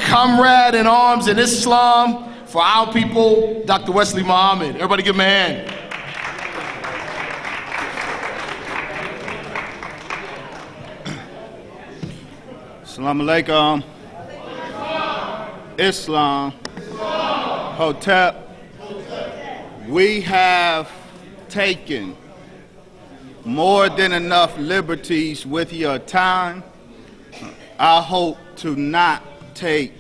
comrade in arms in Islam for our people, Dr. Wesley Muhammad. Everybody give him a hand. Assalamu alaikum. Islam. Hotep. We have taken more than enough liberties with your time. I hope to not take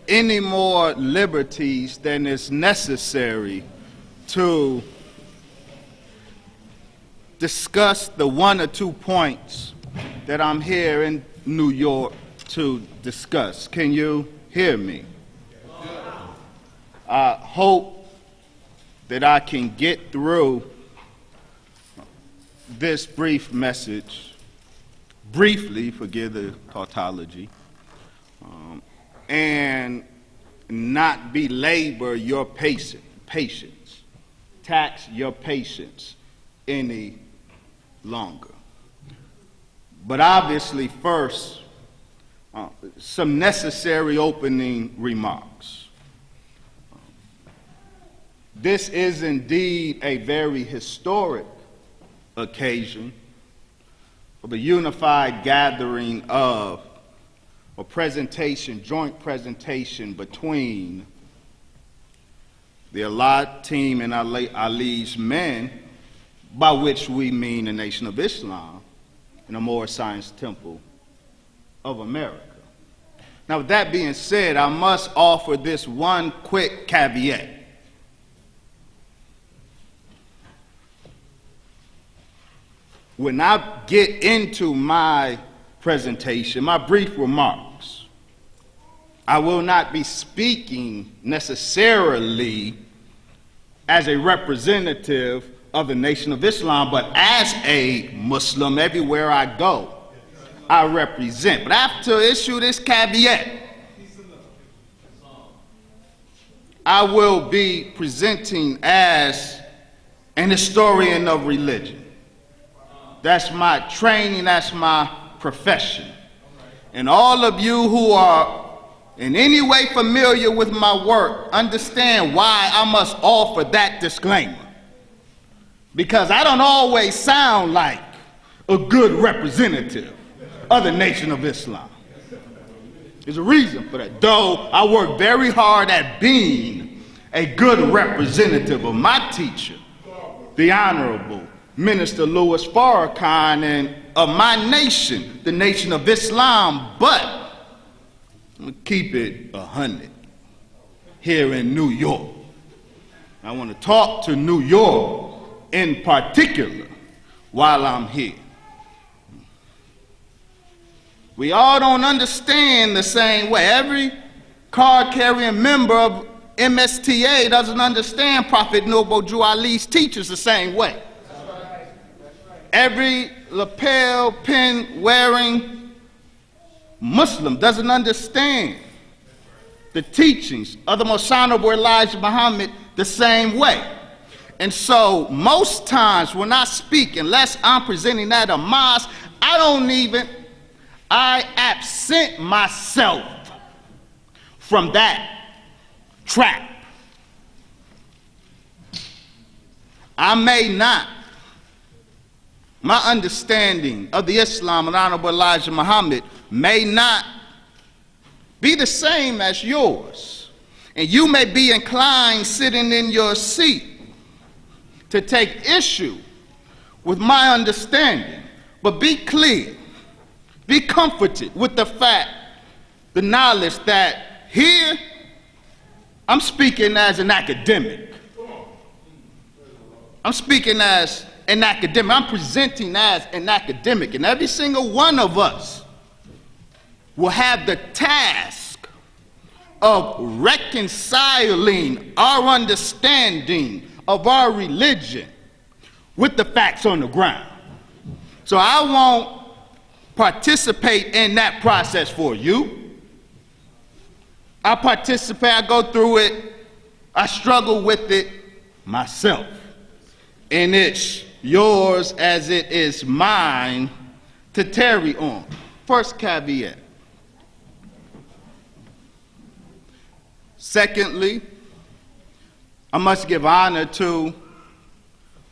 any more liberties than is necessary to discuss the one or two points that I'm here in New York to discuss. Can you hear me? I hope that I can get through this brief message, briefly, forgive the tautology, and not belabor your patience, tax your patience any longer. But obviously, first, some necessary opening remarks. This is indeed a very historic occasion for the unified gathering of a presentation, joint presentation between the Allah team and Ali's men, by which we mean the Nation of Islam, and the Moorish Science Temple of America. Now, with that being said, I must offer this one quick caveat. When I get into my presentation, my brief remarks, I will not be speaking necessarily as a representative of the Nation of Islam, but as a Muslim everywhere I go, I represent. But I have to issue this caveat. I will be presenting as an historian of religion. That's my training, that's my profession. And all of you who are in any way familiar with my work understand why I must offer that disclaimer. Because I don't always sound like a good representative of the Nation of Islam. There's a reason for that. Though I work very hard at being a good representative of my teacher, the Honorable Minister Louis Farrakhan, and of my nation, the Nation of Islam, but I'm gonna keep it 100 here in New York. I want to talk to New York in particular while I'm here. We all don't understand the same way. Every card-carrying member of MSTA doesn't understand Prophet Noble Drew Ali's teachers the same way. Every lapel pin wearing Muslim doesn't understand the teachings of the Most Honorable Elijah Muhammad the same way. And so most times when I speak, unless I'm presenting at a mosque, I absent myself from that trap. I may not. My understanding of the Islam and Honorable Elijah Muhammad may not be the same as yours. And you may be inclined, sitting in your seat, to take issue with my understanding. But be clear, be comforted with the fact, the knowledge that here I'm speaking as an academic. I'm speaking as an academic. I'm presenting as an academic, and every single one of us will have the task of reconciling our understanding of our religion with the facts on the ground. So I won't participate in that process for you. I participate, I go through it, I struggle with it myself. And it's yours as it is mine to tarry on. First caveat. Secondly, I must give honor to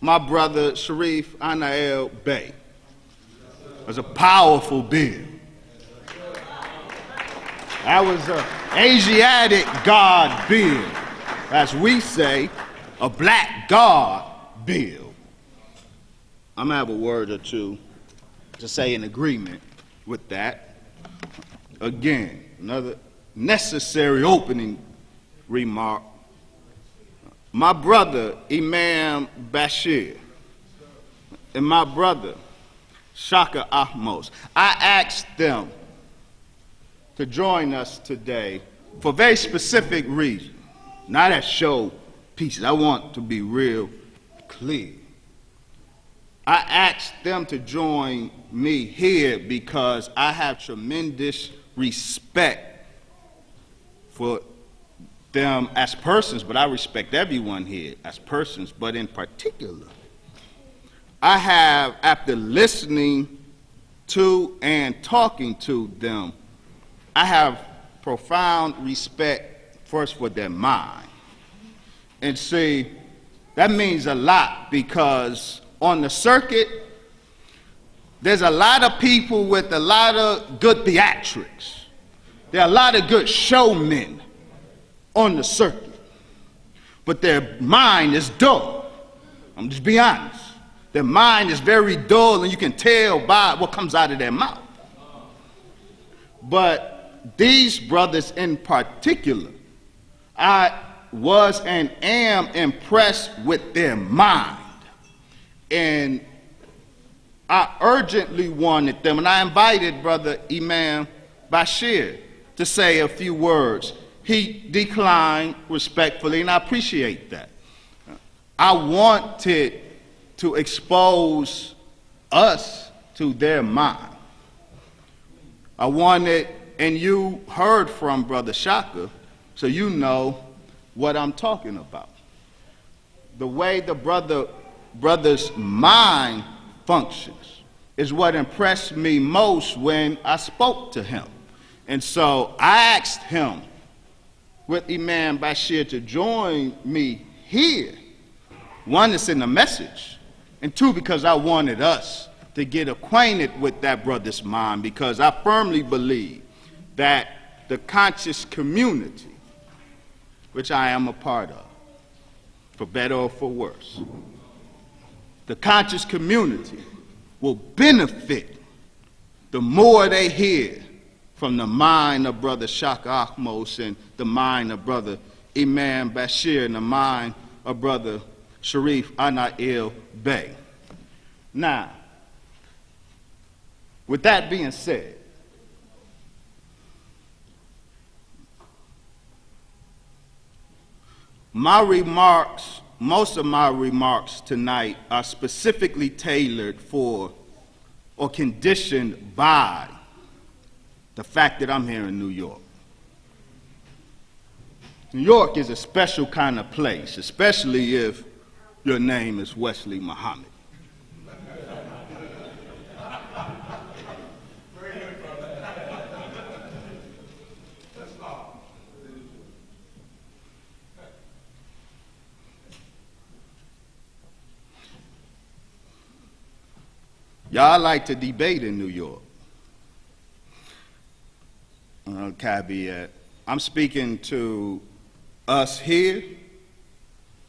my brother Sharif Anael Bey. It was a powerful bill. That was an Asiatic God bill, as we say, a black God bill. I'm gonna have a word or two to say in agreement with that. Again, another necessary opening remark. My brother Imam Bashir and my brother Shaka Ahmos, I asked them to join us today for a very specific reason. Not as show pieces. I want to be real clear. I asked them to join me here because I have tremendous respect for them as persons, but I respect everyone here as persons, but in particular, I have, after listening to and talking to them, I have profound respect first for their mind. And see, that means a lot because on the circuit, there's a lot of people with a lot of good theatrics. There are a lot of good showmen on the circuit, but their mind is dull. I'm just being honest. Their mind is very dull, and you can tell by what comes out of their mouth. But these brothers in particular, I was and am impressed with their mind. And I urgently wanted them, and I invited Brother Imam Bashir to say a few words. He declined respectfully, and I appreciate that. I wanted to expose us to their mind. I wanted, and you heard from Brother Shaka, so you know what I'm talking about. The way the brother's mind functions is what impressed me most when I spoke to him. And so I asked him with Imam Bashir to join me here. One, to send a message, and two, because I wanted us to get acquainted with that brother's mind, because I firmly believe that the conscious community, which I am a part of, for better or for worse, the conscious community will benefit the more they hear from the mind of Brother Shaka Ahmos and the mind of Brother Imam Bashir and the mind of Brother Sharif Anael Bey. Now, with that being said, most of my remarks tonight are specifically tailored for or conditioned by the fact that I'm here in New York. New York is a special kind of place, especially if your name is Wesley Muhammad. Y'all like to debate in New York. Caveat. I'm speaking to us here,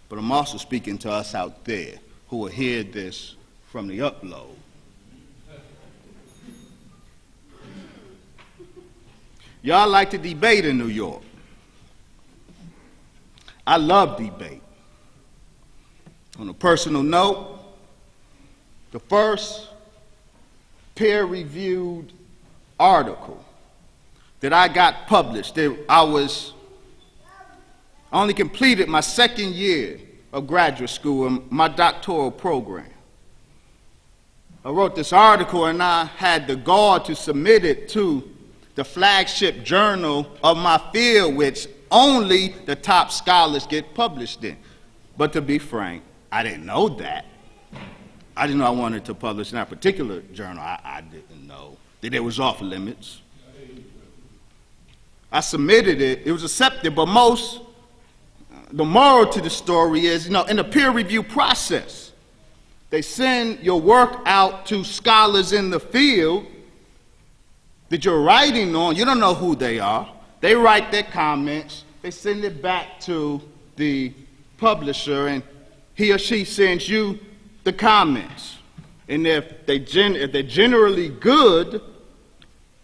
but I'm also speaking to us out there who will hear this from the upload. Y'all like to debate in New York. I love debate. On a personal note, the first peer-reviewed article that I got published, I only completed my second year of graduate school and my doctoral program. I wrote this article and I had the gall to submit it to the flagship journal of my field, which only the top scholars get published in. But to be frank, I didn't know that. I didn't know I wanted to publish in that particular journal. I didn't know that it was off limits. I submitted it. It was accepted, but the moral to the story is, in the peer review process, they send your work out to scholars in the field that you're writing on. You don't know who they are. They write their comments. They send it back to the publisher, and he or she sends you the comments. And if they're generally good,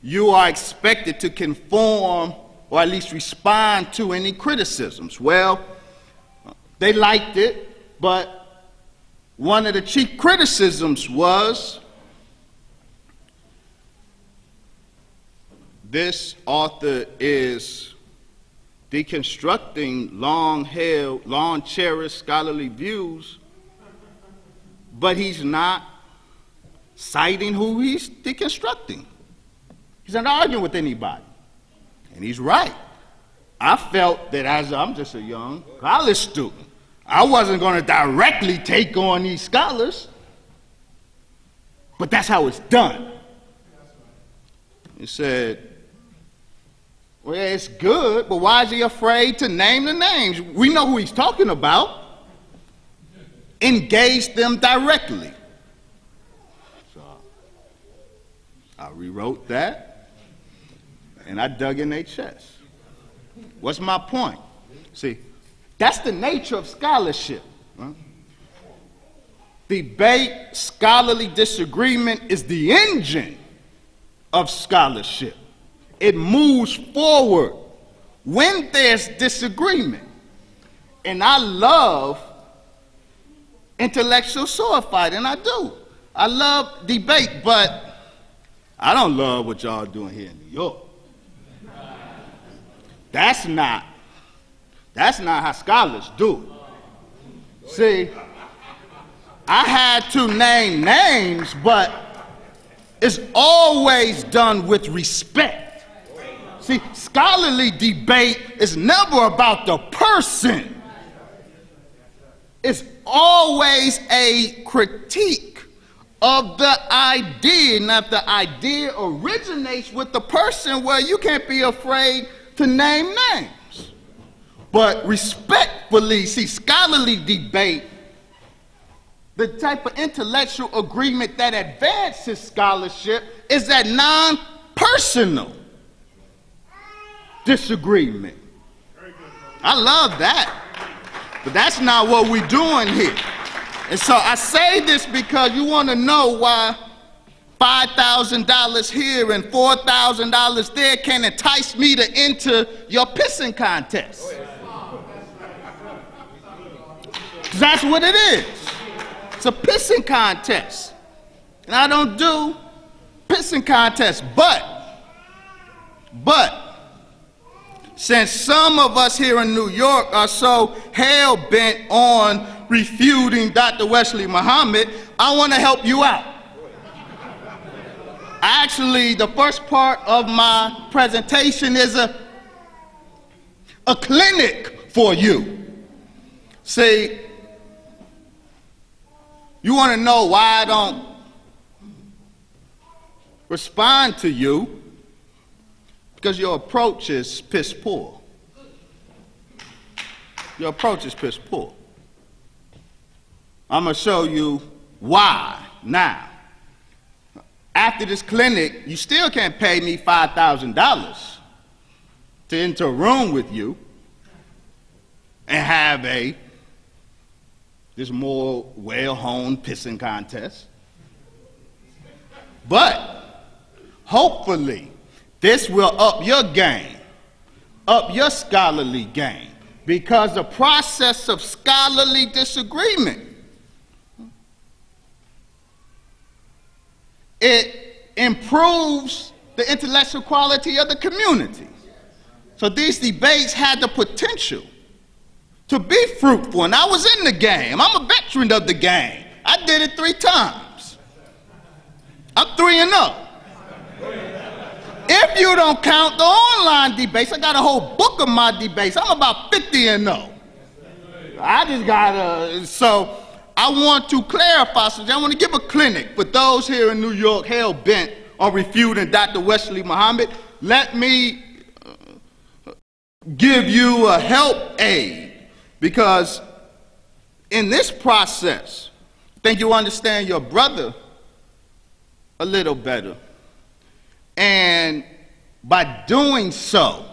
you are expected to conform or at least respond to any criticisms. Well, they liked it, but one of the chief criticisms was this author is deconstructing long-held, long-cherished scholarly views, but he's not citing who he's deconstructing. He's not arguing with anybody. And he's right. I felt that as I'm just a young college student, I wasn't going to directly take on these scholars, but that's how it's done. He said, well, yeah, it's good, but why is he afraid to name the names? We know who he's talking about. Engage them directly. So I rewrote that, and I dug in their chest. What's my point? See, that's the nature of scholarship. Right? Debate, scholarly disagreement is the engine of scholarship. It moves forward when there's disagreement. And I love intellectual sword fight, and I do. I love debate, but I don't love what y'all doing here in New York. That's not how scholars do. See, I had to name names, but it's always done with respect. See, scholarly debate is never about the person. It's always a critique of the idea. Now, if the idea originates with the person, well, you can't be afraid to name names. But respectfully, see, scholarly debate, the type of intellectual agreement that advances scholarship is that non-personal disagreement. I love that. But that's not what we're doing here. And so I say this because you want to know why $5,000 here and $4,000 there can entice me to enter your pissing contest. That's what it is. It's a pissing contest. And I don't do pissing contests, but since some of us here in New York are so hell-bent on refuting Dr. Wesley Muhammad, I want to help you out. Actually, the first part of my presentation is a clinic for you. See, you want to know why I don't respond to you? Because your approach is piss poor. Your approach is piss poor. I'm going to show you why now. After this clinic, you still can't pay me $5,000 to enter a room with you and have this more well-honed pissing contest. But hopefully, this will up your game, up your scholarly game, because the process of scholarly disagreement, it improves the intellectual quality of the community. So these debates had the potential to be fruitful, and I was in the game. I'm a veteran of the game. I did it 3 times. I'm 3-0. If you don't count the online debates, I got a whole book of my debates. I'm about 50-0. I just got so I want to clarify, so I want to give a clinic for those here in New York hell-bent on refuting Dr. Wesley Muhammad. Let me give you a help aid, because in this process, I think you understand your brother a little better. And by doing so,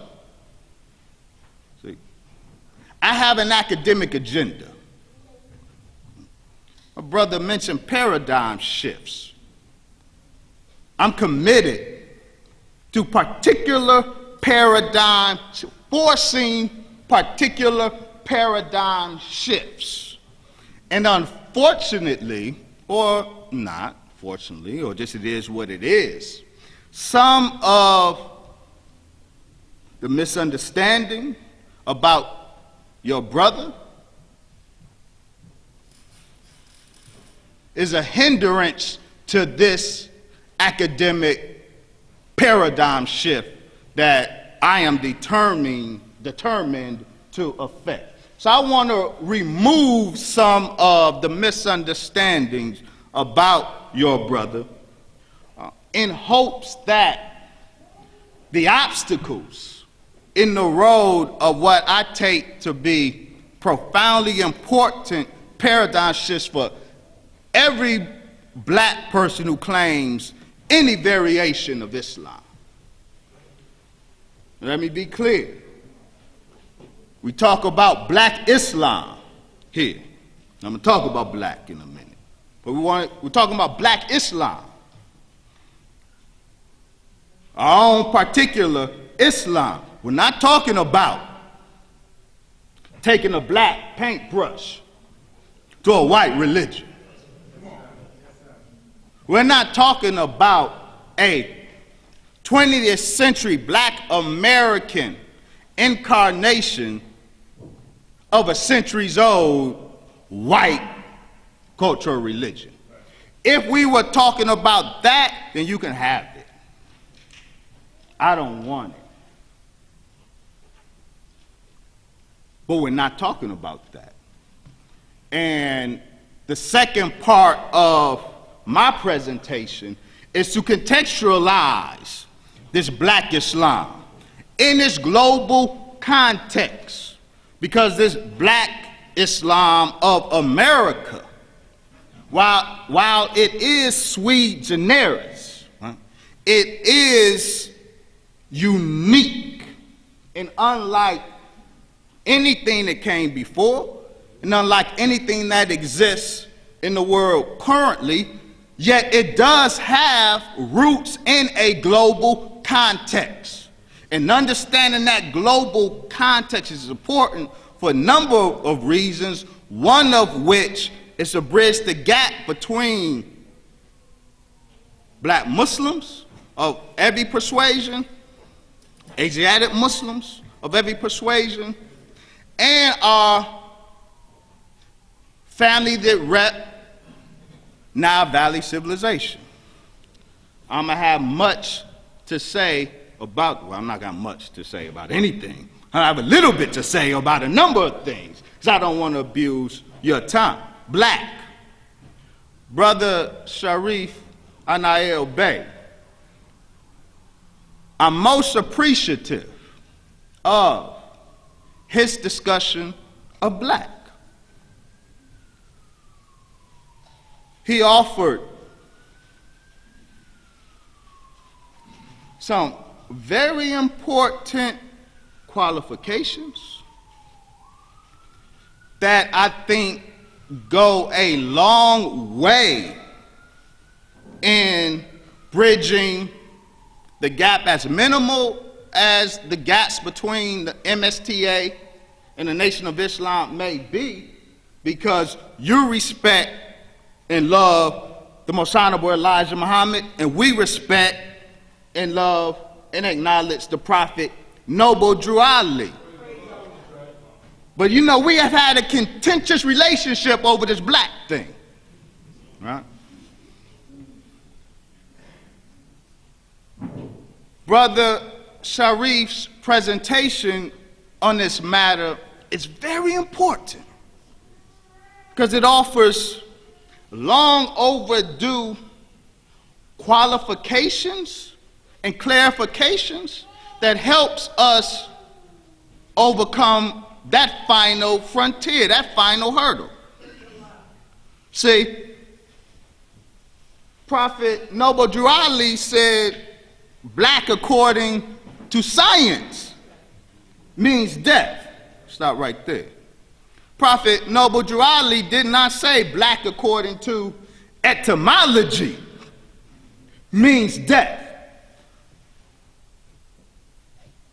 see, I have an academic agenda. My brother mentioned paradigm shifts. I'm committed to particular paradigm, forcing particular paradigm shifts. And unfortunately, or not fortunately, or just it is what it is, some of the misunderstanding about your brother is a hindrance to this academic paradigm shift that I am determined to affect. So I want to remove some of the misunderstandings about your brother in hopes that the obstacles in the road of what I take to be profoundly important paradigm shifts for every black person who claims any variation of Islam. Let me be clear. We talk about black Islam here. I'm going to talk about black in a minute. But we're talking about black Islam. Our own particular Islam. We're not talking about taking a black paintbrush to a white religion. We're not talking about a 20th century black American incarnation of a centuries old white cultural religion. If we were talking about that, then you can have it. I don't want it. But we're not talking about that. And the second part of my presentation is to contextualize this black Islam in its global context, because this black Islam of America, while it is sui generis, right, it is unique and unlike anything that came before and unlike anything that exists in the world currently, yet it does have roots in a global context. And understanding that global context is important for a number of reasons, one of which is to bridge the gap between black Muslims of every persuasion, Asiatic Muslims of every persuasion, and our family that rep Nile Valley civilization. I'm going to have much to say about, well, I'm not got much to say about anything. I have a little bit to say about a number of things, because I don't want to abuse your time. Black. Brother Sharif Anael Bey, I'm most appreciative of his discussion of black. He offered some very important qualifications that I think go a long way in bridging the gap, as minimal as the gaps between the MSTA and the Nation of Islam may be, because you respect and love the Most Honorable Elijah Muhammad, and we respect and love and acknowledge the Prophet Noble Drew Ali. But you know, we have had a contentious relationship over this black thing, right? Brother Sharif's presentation on this matter is very important, because it offers long overdue qualifications and clarifications that helps us overcome that final frontier, that final hurdle. See, Prophet Noble Drew Ali said, black according to science means death. Stop right there. Prophet Noble Drew Ali did not say black according to etymology means death.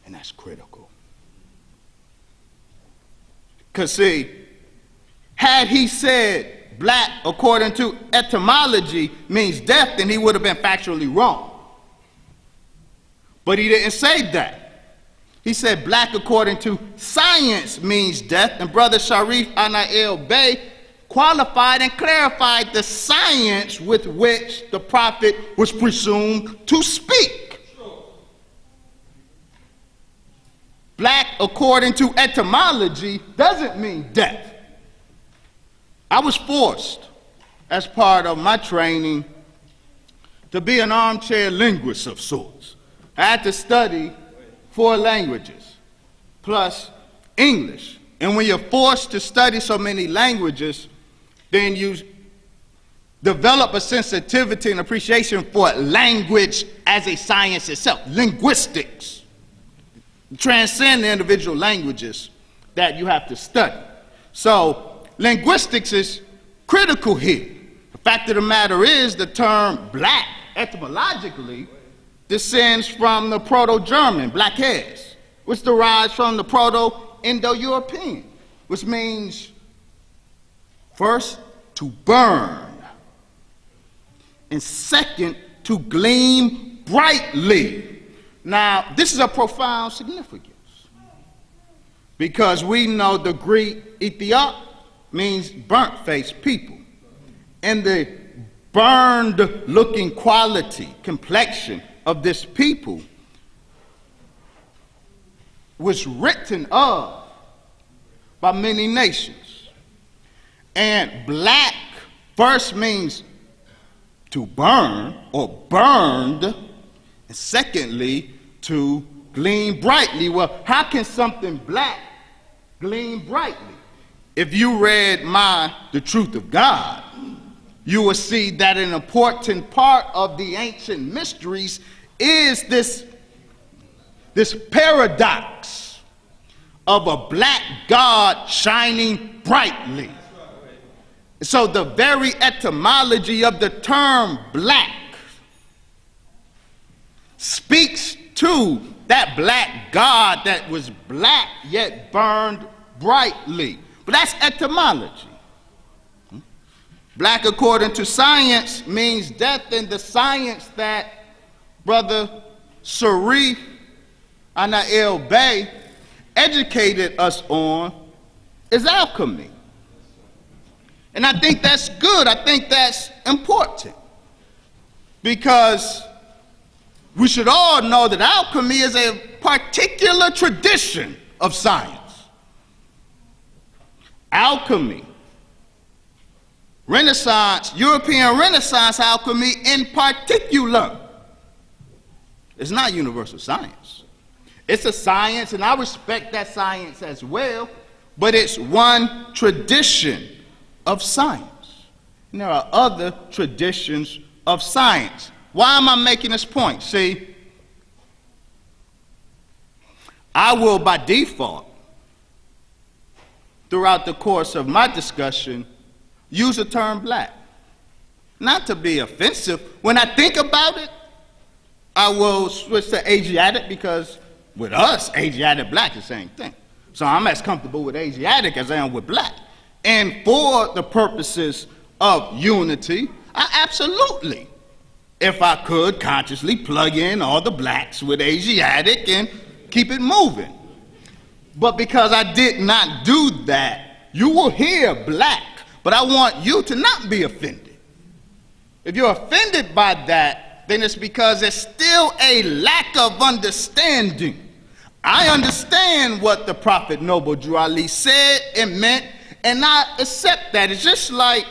And that's critical. Because see, had he said black according to etymology means death, then he would have been factually wrong. But he didn't say that. He said black according to science means death, and Brother Sharif Anael Bey qualified and clarified the science with which the prophet was presumed to speak. Black according to etymology doesn't mean death. I was forced, as part of my training, to be an armchair linguist of sorts. I had to study 4 languages, plus English. And when you're forced to study so many languages, then you develop a sensitivity and appreciation for language as a science itself, linguistics. Transcend the individual languages that you have to study. So linguistics is critical here. The fact of the matter is the term black etymologically descends from the Proto-German, black hairs, which derives from the Proto-Indo-European, which means first to burn, and second to gleam brightly. Now, this is a profound significance, because we know the Greek Ethiop means burnt-faced people, and the burned-looking quality, complexion of this people was written of by many nations. And black first means to burn or burned, and secondly, to gleam brightly. Well, how can something black gleam brightly? If you read The Truth of God, you will see that an important part of the ancient mysteries is this paradox of a black God shining brightly. So the very etymology of the term black speaks to that black God that was black yet burned brightly. But that's etymology. Black according to science means death, and the science that Brother Sharif Anael Bey educated us on is alchemy. And I think that's good. I think that's important, because we should all know that alchemy is a particular tradition of science. Alchemy, Renaissance, European Renaissance alchemy in particular, is not universal science. It's a science, and I respect that science as well, but it's one tradition of science. And there are other traditions of science. Why am I making this point? See, I will by default, throughout the course of my discussion, use the term black. Not to be offensive. When I think about it, I will switch to Asiatic, because with us, Asiatic black is the same thing. So I'm as comfortable with Asiatic as I am with black. And for the purposes of unity, I absolutely, if I could, consciously plug in all the blacks with Asiatic and keep it moving. But because I did not do that, you will hear black, but I want you to not be offended. If you're offended by that, then it's because there's still a lack of understanding. I understand what the Prophet Noble Drew Ali said and meant, and I accept that. It's just like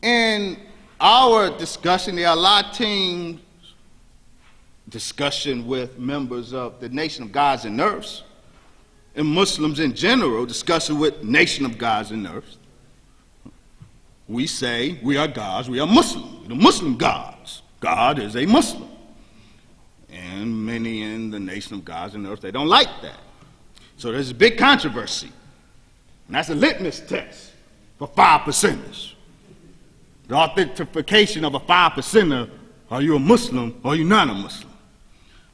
in our discussion, there are a lot of teams discussion with members of the Nation of Gods and Earths, and Muslims in general, discussing with Nation of Gods and Earths, we say we are gods, we are Muslim, the Muslim gods. God is a Muslim. And many in the Nation of Gods and Earth, they don't like that. So there's a big controversy. And that's a litmus test for 5%ers. The authentication of a 5%er, are you a Muslim or are you not a Muslim?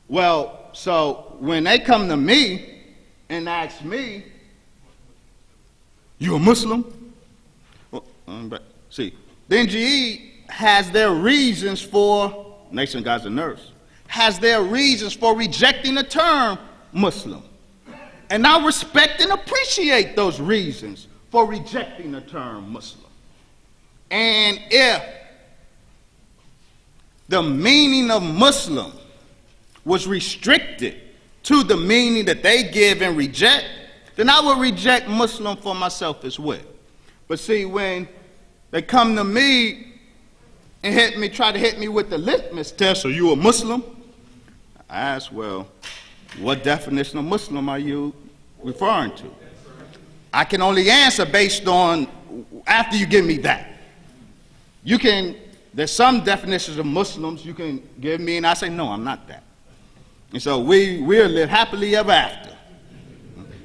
Well, so when they come to me and ask me, you a Muslim? Well, see, the NGE has their reasons for, Nation of Gods and Earths, has their reasons for rejecting the term Muslim. And I respect and appreciate those reasons for rejecting the term Muslim. And if the meaning of Muslim was restricted to the meaning that they give and reject, then I would reject Muslim for myself as well. But see, when they come to me and try to hit me with the litmus test, are you a Muslim? I ask, well, what definition of Muslim are you referring to? I can only answer based on, after you give me that. There's some definitions of Muslims you can give me, and I say, no, I'm not that. And so we'll live happily ever after.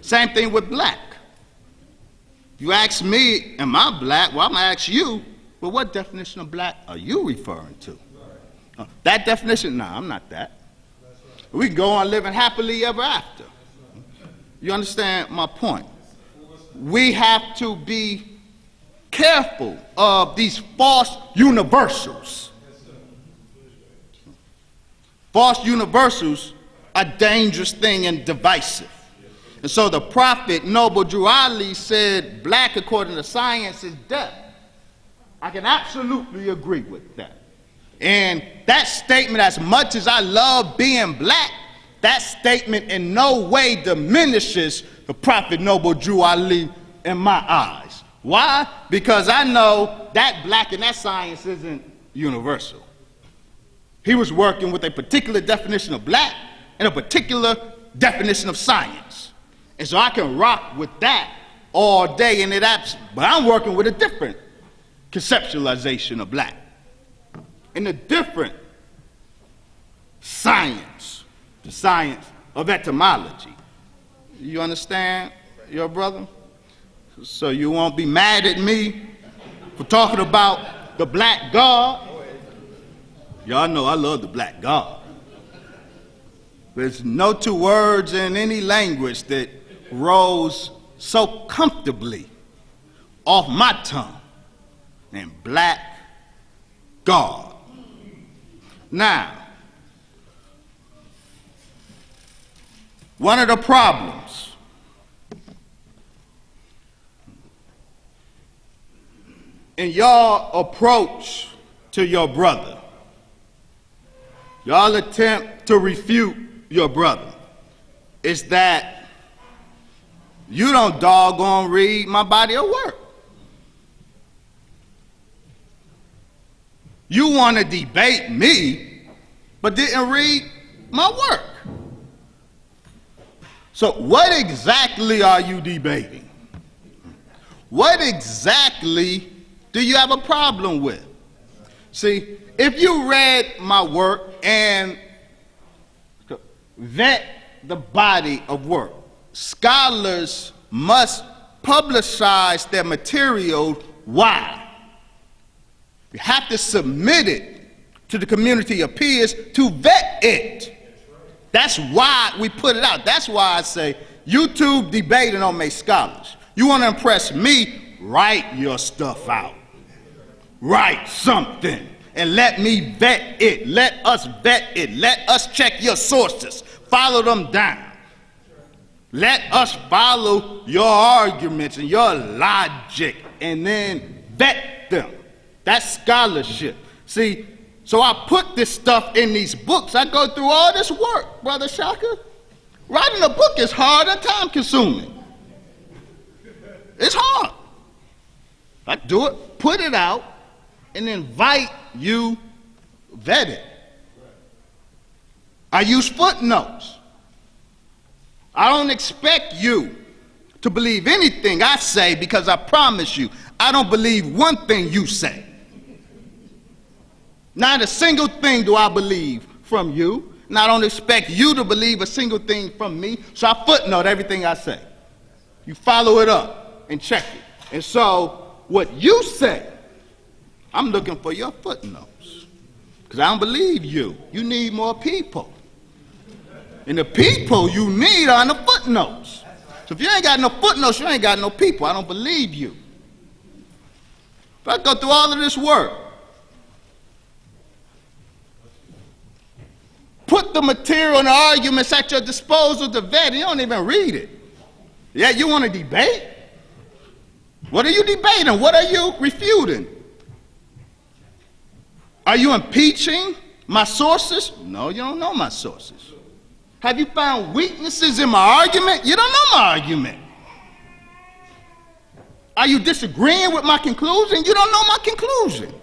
Same thing with black. If you ask me, am I black? Well, I'm going to ask you, well, what definition of black are you referring to? That definition, no, I'm not that. We can go on living happily ever after. You understand my point? We have to be careful of these false universals. False universals are a dangerous thing and divisive. And so the prophet Noble Drew Ali said, black according to science is death. I can absolutely agree with that. And that statement, as much as I love being black, that statement in no way diminishes the prophet Noble Drew Ali in my eyes. Why? Because I know that black and that science isn't universal. He was working with a particular definition of black and a particular definition of science. And so I can rock with that all day in it absent. But I'm working with a different conceptualization of black and a different science, the science of etymology. You understand, your brother? So you won't be mad at me for talking about the black God. Y'all know I love the black God. There's no two words in any language that rose so comfortably off my tongue than black God. Now, one of the problems in y'all approach to your brother, y'all attempt to refute your brother, is that you don't doggone read my body of work. You want to debate me, but didn't read my work. So what exactly are you debating? What exactly do you have a problem with? See, if you read my work and vet the body of work, scholars must publicize their material. Why? You have to submit it to the community of peers to vet it. That's why we put it out. That's why I say YouTube debating don't make scholars. You want to impress me? Write your stuff out. Write something and let me vet it. Let us vet it. Let us check your sources. Follow them down. Let us follow your arguments and your logic and then vet them. That's scholarship. See, so I put this stuff in these books. I go through all this work, Brother Shaka. Writing a book is hard and time consuming. It's hard. I do it, put it out, and invite you vet it. I use footnotes. I don't expect you to believe anything I say because I promise you, I don't believe one thing you say. Not a single thing do I believe from you, and I don't expect you to believe a single thing from me, so I footnote everything I say. You follow it up and check it. And so, what you say, I'm looking for your footnotes, because I don't believe you. You need more people. And the people you need are in the footnotes. So if you ain't got no footnotes, you ain't got no people. I don't believe you. If I go through all of this work, put the material and the arguments at your disposal to vet, you don't even read it. Yeah, you want to debate? What are you debating? What are you refuting? Are you impeaching my sources? No, you don't know my sources. Have you found weaknesses in my argument? You don't know my argument. Are you disagreeing with my conclusion? You don't know my conclusion.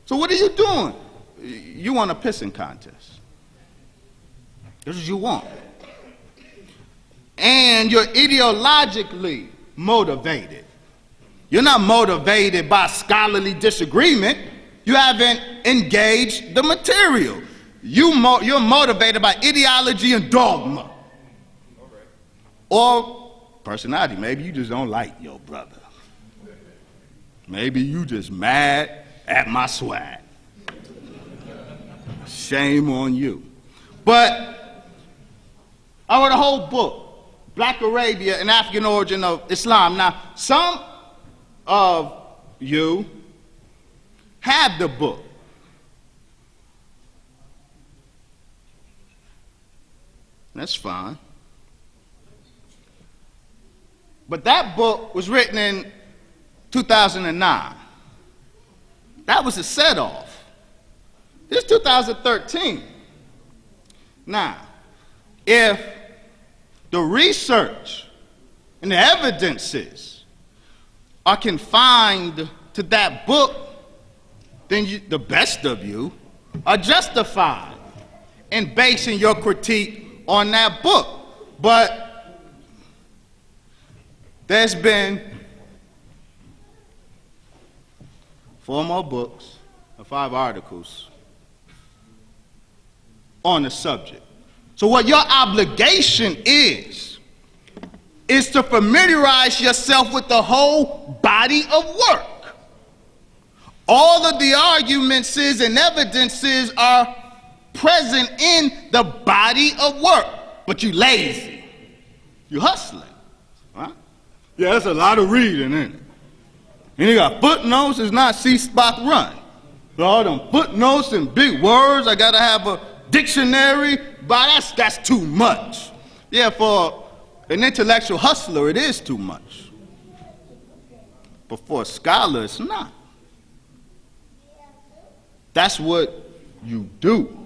So what are you doing? You want a pissing contest. This is what you want. And you're ideologically motivated. You're not motivated by scholarly disagreement. You haven't engaged the material. You're motivated by ideology and dogma. Or personality. Maybe you just don't like your brother. Maybe you just mad at my swag. Shame on you. But I wrote a whole book, Black Arabia and African Origin of Islam. Now, some of you have the book. That's fine. But that book was written in 2009. That was a set-off. This is 2013. Now, if the research and the evidences are confined to that book, then the best of you are justified in basing your critique on that book. But there's been 4 more books and 5 articles on the subject. So what your obligation is to familiarize yourself with the whole body of work. All of the arguments and evidences are present in the body of work, but you lazy. You hustling. Right? Yeah, that's a lot of reading, isn't it? And you got footnotes, it's not C-spot run. So all them footnotes and big words, I gotta have a dictionary, but that's too much. Yeah, for an intellectual hustler, it is too much. But for a scholar, it's not. That's what you do.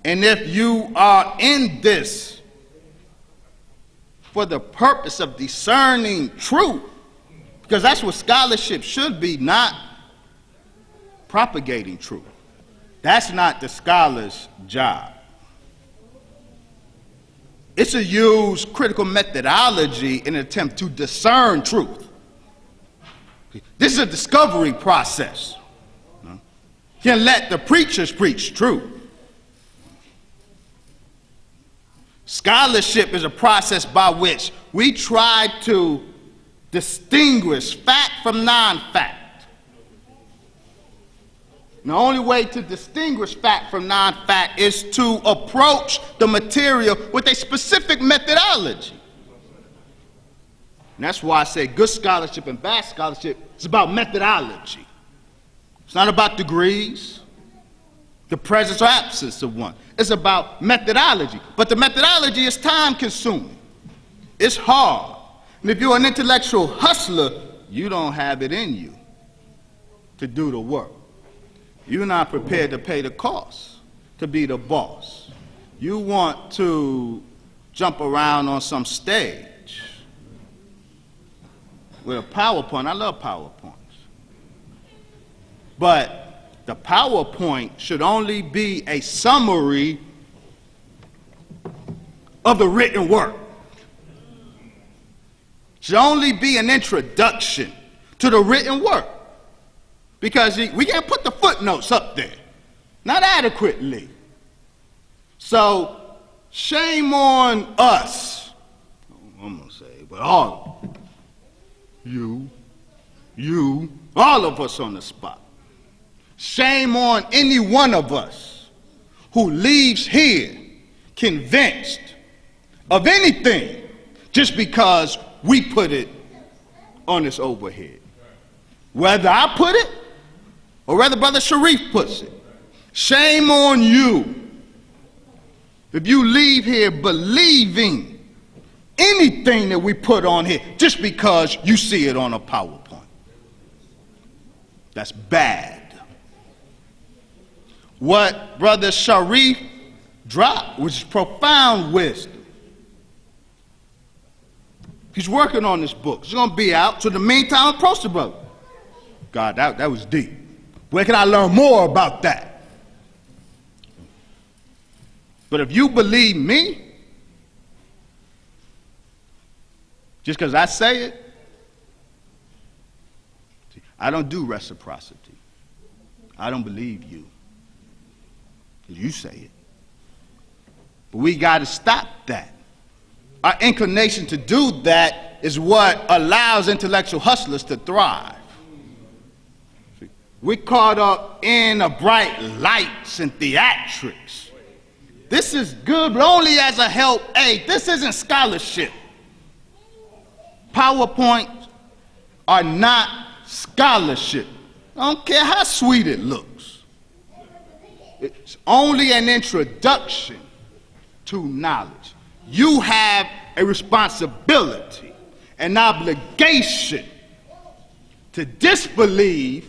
And if you are in this for the purpose of discerning truth, because that's what scholarship should be, not propagating truth. That's not the scholar's job. It's to use critical methodology in an attempt to discern truth. This is a discovery process. You can let the preachers preach truth. Scholarship is a process by which we try to distinguish fact from non-fact. The only way to distinguish fact from non-fact is to approach the material with a specific methodology. And that's why I say good scholarship and bad scholarship is about methodology. It's not about degrees, the presence or absence of one. It's about methodology. But the methodology is time-consuming. It's hard. And if you're an intellectual hustler, you don't have it in you to do the work. You're not prepared to pay the cost to be the boss. You want to jump around on some stage with a PowerPoint. I love PowerPoints. But the PowerPoint should only be a summary of the written word. Should only be an introduction to the written word. Because we can't put the footnotes up there. Not adequately. So, shame on us. I'm going to say, but all of them. You, all of us on the spot. Shame on any one of us who leaves here convinced of anything just because we put it on this overhead. Whether I put it or whether Brother Sharif puts it. Shame on you if you leave here believing anything that we put on here just because you see it on a PowerPoint. That's bad. What Brother Sharif dropped was profound wisdom. He's working on this book. It's going to be out. So in the meantime, approach the brother. God, that was deep. Where can I learn more about that? But if you believe me, just because I say it, I don't do reciprocity. I don't believe you. Because you say it. But we got to stop that. Our inclination to do that is what allows intellectual hustlers to thrive. We're caught up in the bright lights and theatrics. This is good, but only as a help aid. This isn't scholarship. PowerPoints are not scholarship. I don't care how sweet it looks. It's only an introduction to knowledge. You have a responsibility, an obligation to disbelieve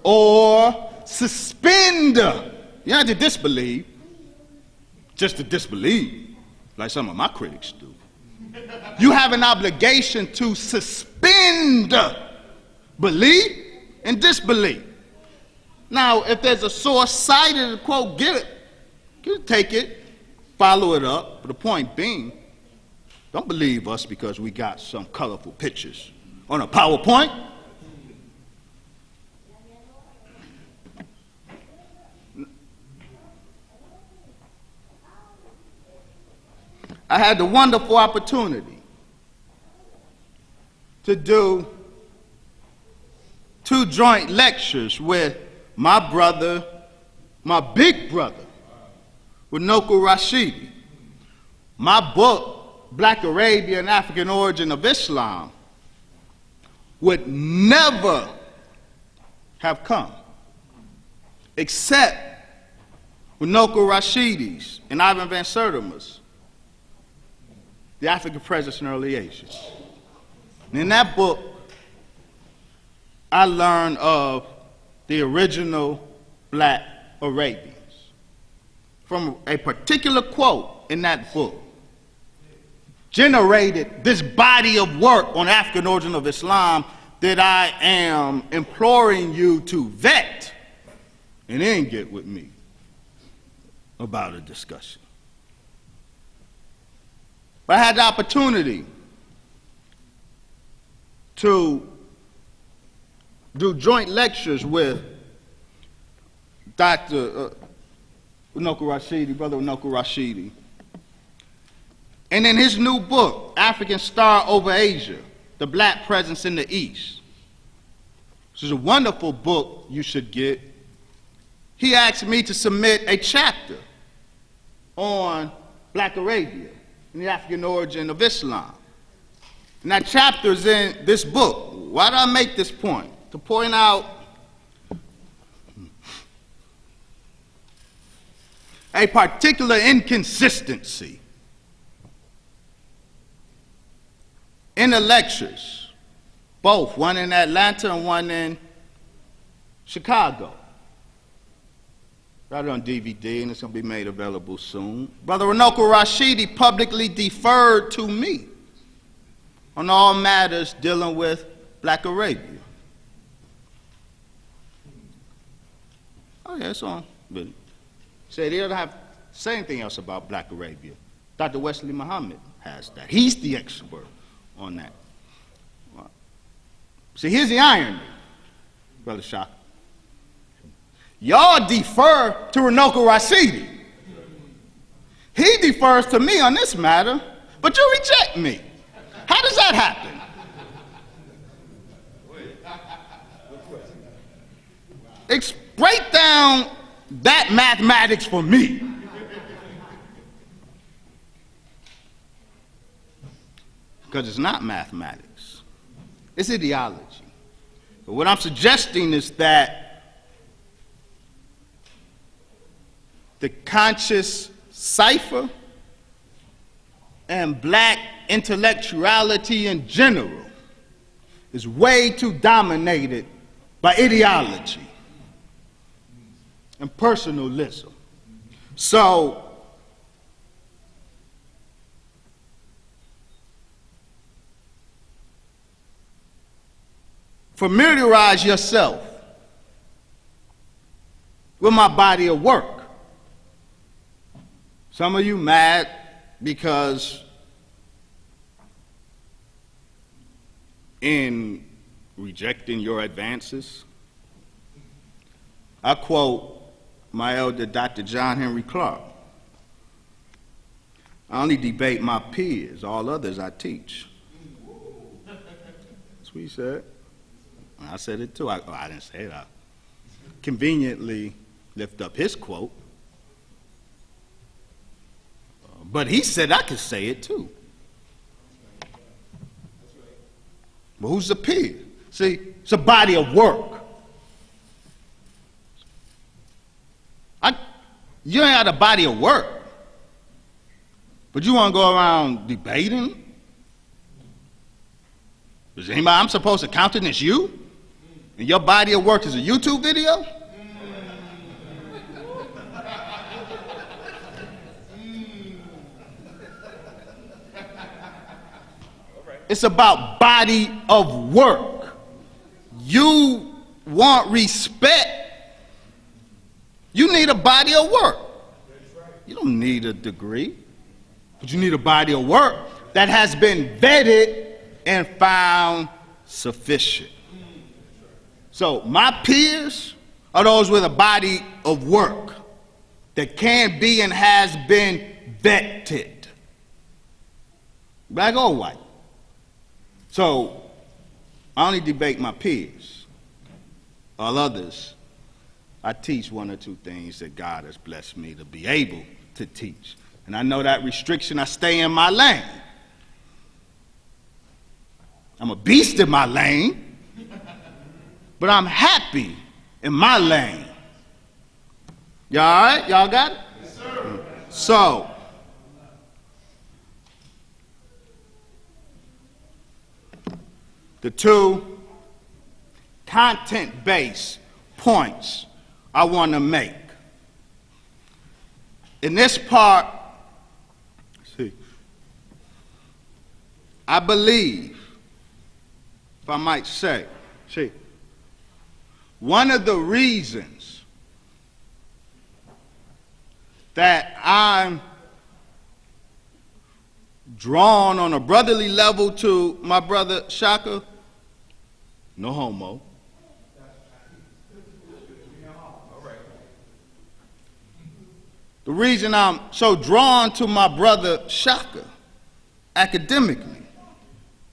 or suspend. You don't have to disbelieve, just to disbelieve, like some of my critics do. You have an obligation to suspend belief and disbelief. Now, if there's a source cited, quote, get it. You take it, follow it up. But the point being, don't believe us because we got some colorful pictures on a PowerPoint. I had the wonderful opportunity to do 2 joint lectures with my brother, my big brother, Anael Rashidi. My book, Black Arabia and African Origin of Islam, would never have come except Anael Rashidi's and Ivan Van Sertima's The African Presence in Early Asia. And in that book, I learned of the original Black Arabians from a particular quote in that book. Generated this body of work on African origin of Islam that I am imploring you to vet and then get with me about a discussion. But I had the opportunity to do joint lectures with Dr. Anael Rashidi, Brother Anael Rashidi. And in his new book, African Star Over Asia, The Black Presence in the East, which is a wonderful book you should get, he asked me to submit a chapter on Black Arabia and the African origin of Islam. And that chapter is in this book. Why did I make this point? To point out a particular inconsistency in the lectures, both, one in Atlanta and one in Chicago. Got it on DVD and it's going to be made available soon. Brother Anael Rashidi publicly deferred to me on all matters dealing with Black Arabia. Oh yeah, it's on. But said he doesn't have to say anything else about Black Arabia. Dr. Wesley Muhammad has that. He's the expert on that. See, here's the irony, Brother Shaka. Y'all defer to Runoko Rashidi. He defers to me on this matter, but you reject me. How does that happen? Break down that mathematics for me. Because it's not mathematics. It's ideology. But what I'm suggesting is that the conscious cipher and black intellectuality in general is way too dominated by ideology and personalism. So, familiarize yourself with my body of work. Some of you mad because in rejecting your advances, I quote my elder Dr. John Henry Clark. I only debate my peers, all others I teach. That's what he said. I said it too. I didn't say it. I conveniently lift up his quote. But he said I could say it too. But who's the peer? See, it's a body of work. You ain't got a body of work, but you want to go around debating? Is anybody I'm supposed to count it as you? And your body of work is a YouTube video? It's about body of work. You want respect, you need a body of work. You don't need a degree, but you need a body of work that has been vetted and found sufficient. So my peers are those with a body of work that can be and has been vetted. Black or white. So I only debate my peers. All others, I teach one or two things that God has blessed me to be able to teach. And I know that restriction, I stay in my lane. I'm a beast in my lane, but I'm happy in my lane. Y'all all right? Y'all got it? Yes, sir. So, the two content-based points I want to make. In this part, see, I believe, if I might say, see, one of the reasons that I'm drawn on a brotherly level to my brother Shaka, no homo. The reason I'm so drawn to my brother Shaka academically,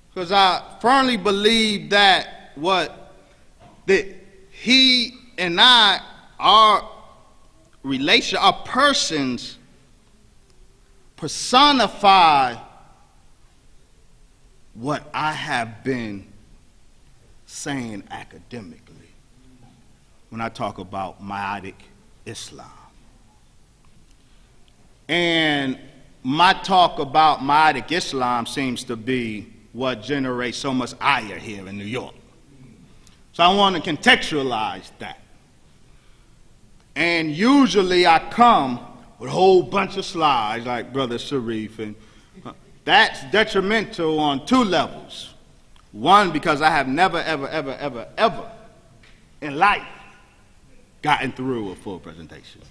because I firmly believe that he and I, our relation, our persons personify what I have been saying academically when I talk about Asiatic Islam. And my talk about Asiatic Islam seems to be what generates so much ire here in New York. So I want to contextualize that. And usually I come with a whole bunch of slides like Brother Sharif, and that's detrimental on two levels. One, because I have never, ever in life gotten through a full presentation.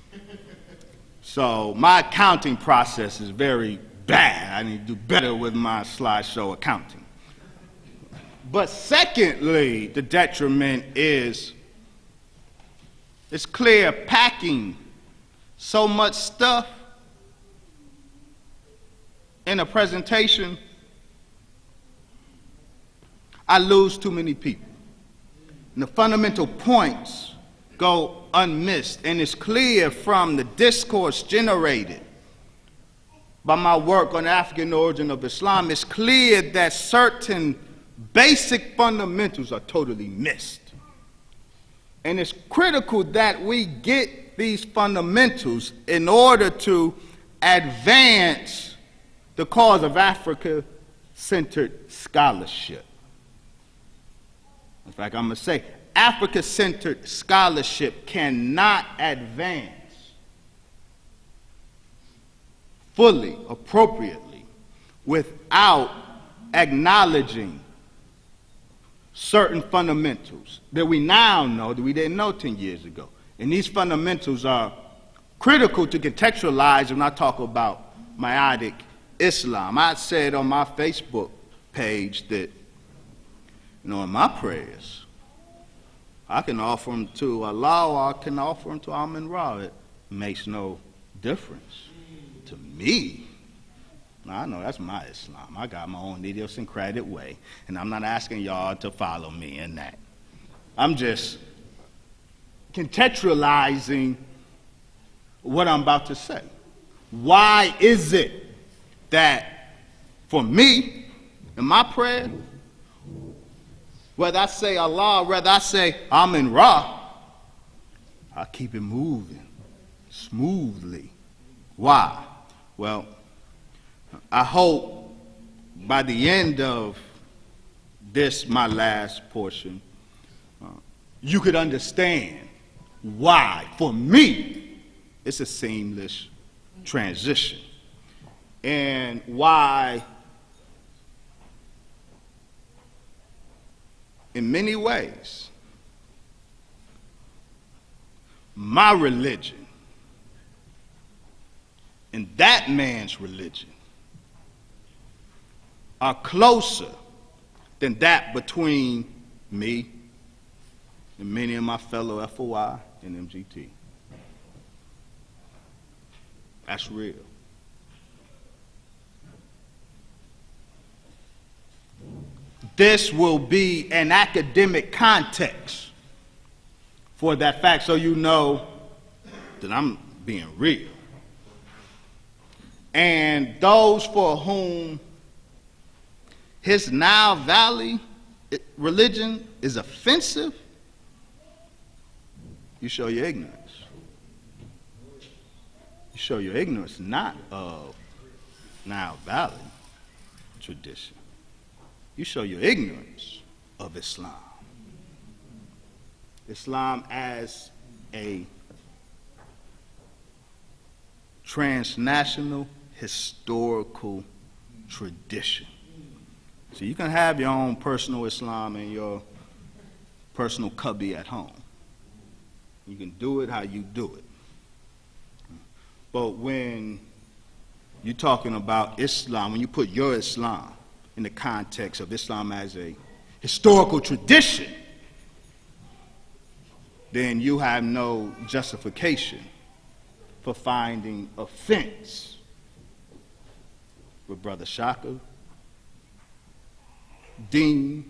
So my accounting process is very bad. I need to do better with my slideshow accounting. But secondly, the detriment is it's clear packing so much stuff in a presentation, I lose too many people. And the fundamental points go unmissed. And it's clear from the discourse generated by my work on the African origin of Islam, it's clear that certain basic fundamentals are totally missed. And it's critical that we get these fundamentals in order to advance the cause of Africa-centered scholarship. In fact, I'm going to say Africa-centered scholarship cannot advance fully, appropriately, without acknowledging certain fundamentals that we now know that we didn't know 10 years ago. And these fundamentals are critical to contextualize when I talk about Asiatic Islam. I said on my Facebook page that, in my prayers, I can offer them to Allah or I can offer them to Amun Ra. It makes no difference to me. Now, I know that's my Islam. I got my own idiosyncratic way, and I'm not asking y'all to follow me in that. I'm just contextualizing what I'm about to say. Why is it that for me, in my prayer, whether I say Allah, whether I say Amun Ra, I keep it moving smoothly. Why? Well, I hope by the end of this, my last portion, you could understand why, for me, it's a seamless transition. And why, in many ways, my religion and that man's religion are closer than that between me and many of my fellow FOI and MGT. That's real. This will be an academic context for that fact, so you know that I'm being real. And those for whom his Nile Valley religion is offensive, you show your ignorance. You show your ignorance not of Nile Valley tradition. You show your ignorance of Islam. Islam as a transnational historical tradition. So you can have your own personal Islam and your personal cubby at home. You can do it how you do it. But when you're talking about Islam, when you put your Islam in the context of Islam as a historical tradition, then you have no justification for finding offense with Brother Shaka, Dean,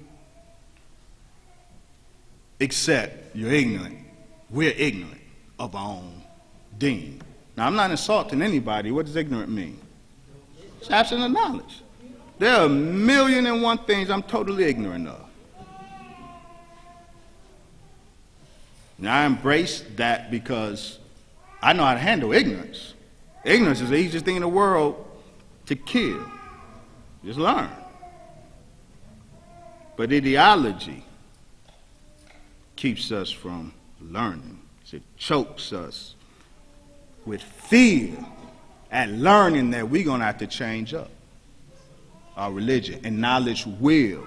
except you're ignorant. We're ignorant of our own Dean. Now, I'm not insulting anybody. What does ignorant mean? It's absent of knowledge. There are 1,000,001 things I'm totally ignorant of. Now, I embrace that because I know how to handle ignorance. Ignorance is the easiest thing in the world to kill. Just learn. But ideology keeps us from learning. It chokes us with fear at learning that we're going to have to change up our religion. And knowledge will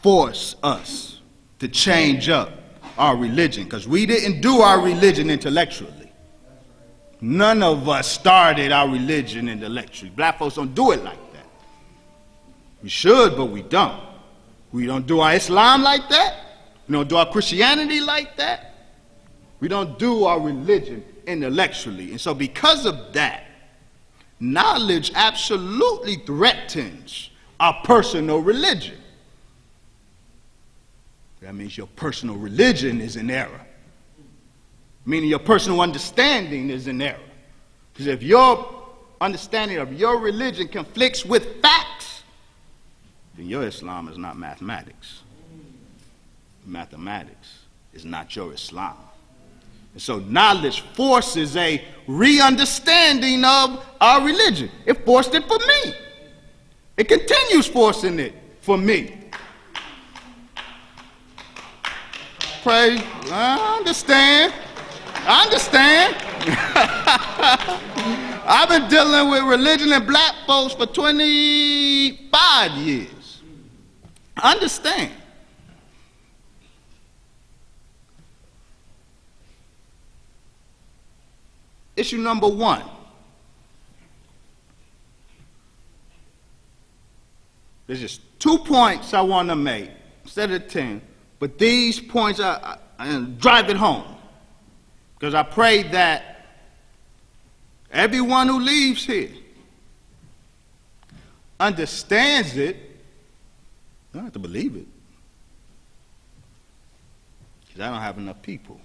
force us to change up our religion, because we didn't do our religion intellectually. None of us started our religion intellectually. Black folks don't do it like that. We should, but we don't. We don't do our Islam like that. We don't do our Christianity like that. We don't do our religion intellectually. And so because of that, knowledge absolutely threatens our personal religion. That means your personal religion is in error. Meaning your personal understanding is in error. Because if your understanding of your religion conflicts with facts, then your Islam is not mathematics. Mathematics is not your Islam. And so knowledge forces a re-understanding of our religion. It forced it for me. It continues forcing it for me. Pray, I understand. I've been dealing with religion and black folks for 25 years. I understand. Issue number one. There's just 2 points I want to make instead of 10, but these points I drive it home. Because I pray that everyone who leaves here understands it. I don't have to believe it. Because I don't have enough people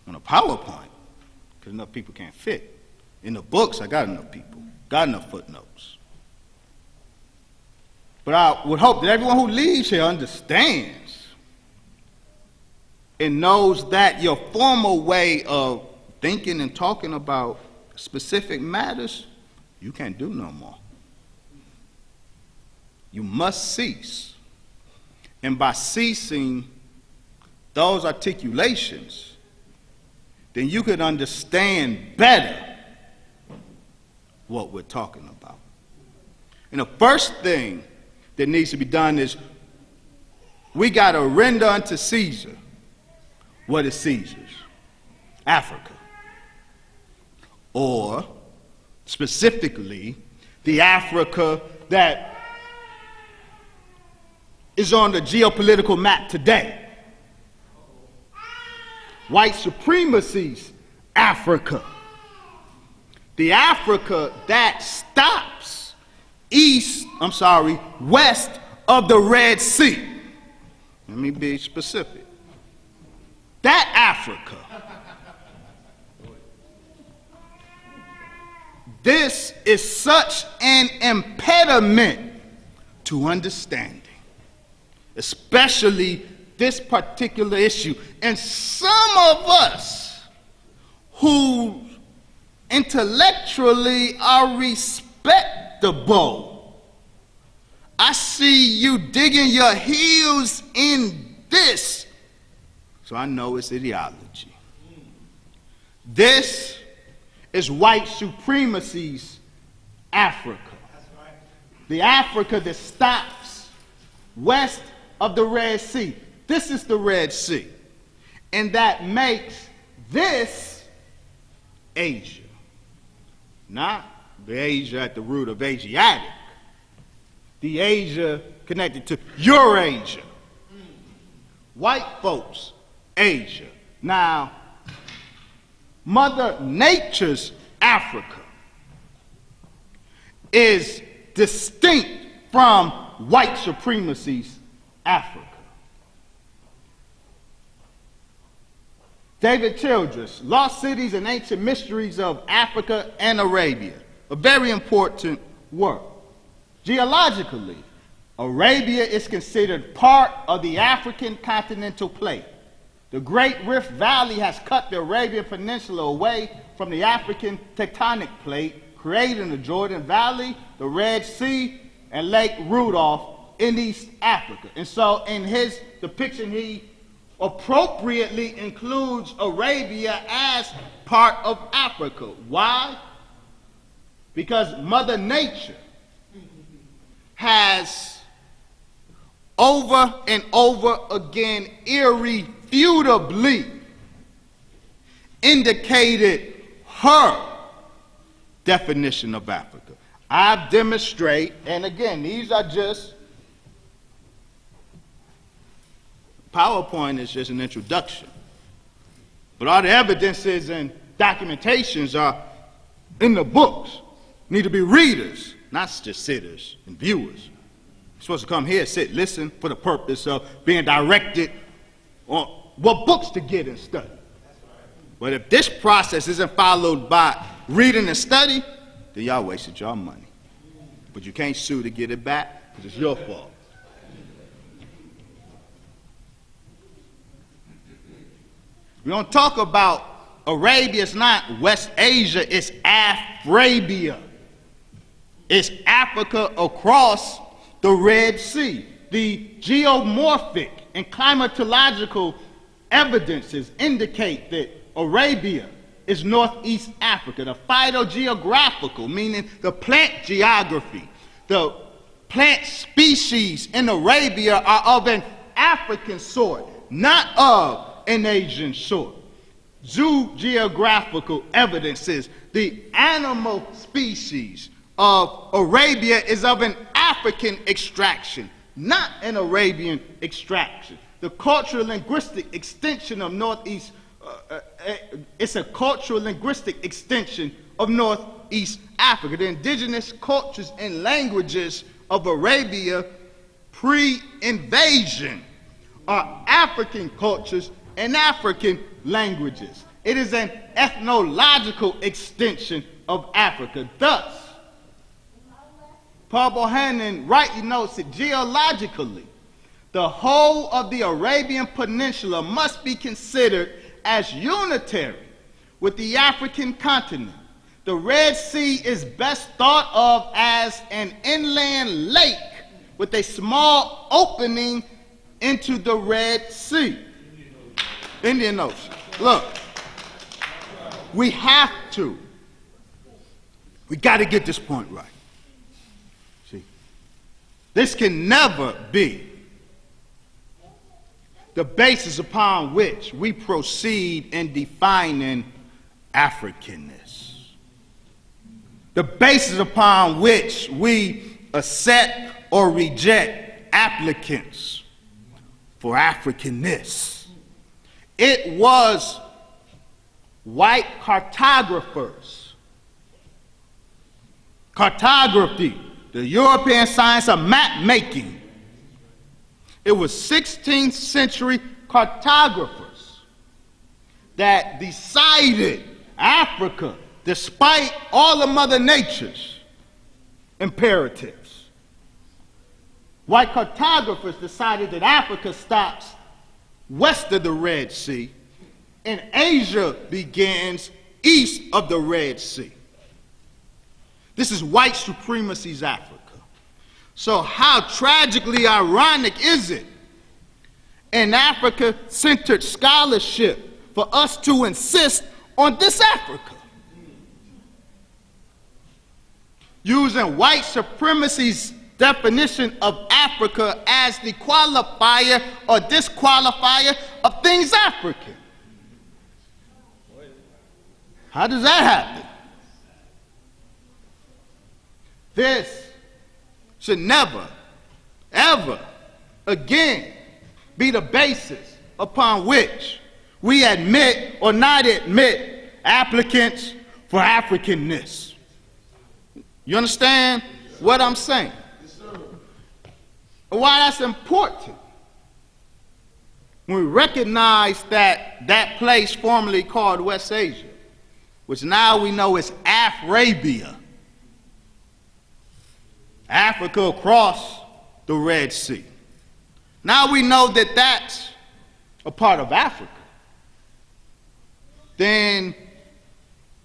on a PowerPoint. Because enough people can't fit. In the books, I got enough people. Got enough footnotes. But I would hope that everyone who leaves here understands and knows that your formal way of thinking and talking about specific matters, you can't do no more. You must cease. And by ceasing those articulations, then you could understand better what we're talking about. And the first thing that needs to be done is we got to render unto Caesar what is Caesar's? Africa. Or, specifically, the Africa that is on the geopolitical map today. White supremacy's Africa. The Africa that stops west of the Red Sea. Let me be specific. That Africa. This is such an impediment to understanding, especially this particular issue. And some of us who intellectually are respectable, I see you digging your heels in this, so I know it's ideology. This is white supremacy's Africa. The Africa that stops west of the Red Sea. This is the Red Sea. And that makes this Asia. Not the Asia at the root of Asiatic. The Asia connected to Eurasia. White folks, Asia. Now, Mother Nature's Africa is distinct from white supremacy's Africa. David Childress, Lost Cities and Ancient Mysteries of Africa and Arabia, a very important work. Geologically, Arabia is considered part of the African continental plate. The Great Rift Valley has cut the Arabian Peninsula away from the African tectonic plate, creating the Jordan Valley, the Red Sea, and Lake Rudolph in East Africa. And so in his depiction, he appropriately includes Arabia as part of Africa. Why? Because Mother Nature has over and over again irrefutably indicated her definition of Africa. I demonstrate, and again, these are just, PowerPoint is just an introduction. But all the evidences and documentations are in the books. Need to be readers, not just sitters and viewers. You're supposed to come here, sit, listen for the purpose of being directed on what books to get and study. But if this process isn't followed by reading and study, then y'all wasted your money. But you can't sue to get it back because it's your fault. We don't talk about Arabia. It's not West Asia, it's Afrabia. It's Africa across the Red Sea. The geomorphic and climatological evidences indicate that Arabia is Northeast Africa. The phytogeographical, meaning the plant geography, the plant species in Arabia are of an African sort, not of an Asian sort. Zoogeographical evidences, the animal species of Arabia is of an African extraction, not an Arabian extraction. The cultural linguistic extension of Northeast, it's a cultural linguistic extension of Northeast Africa. The indigenous cultures and languages of Arabia pre-invasion are African cultures and African languages. It is an ethnological extension of Africa. Thus, Paul Bohannon rightly notes that geologically, the whole of the Arabian Peninsula must be considered as unitary with the African continent. The Red Sea is best thought of as an inland lake with a small opening into the Red Sea. Indian Ocean. Look, we got to get this point right. See, this can never be the basis upon which we proceed in defining Africanness. The basis upon which we accept or reject applicants for Africanness. It was white cartographers, cartography, the European science of map making. It was 16th century cartographers that decided Africa, despite all of Mother Nature's imperatives. White cartographers decided that Africa stops west of the Red Sea, and Asia begins east of the Red Sea. This is white supremacy's Africa. So how tragically ironic is it in Africa-centered scholarship for us to insist on this Africa? Using white supremacy's definition of Africa as the qualifier or disqualifier of things African. How does that happen? This should never, ever again be the basis upon which we admit or not admit applicants for Africanness. You understand what I'm saying? Why that's important. When we recognize that that place formerly called West Asia, which now we know is Afrabia, Africa across the Red Sea. Now we know that that's a part of Africa. Then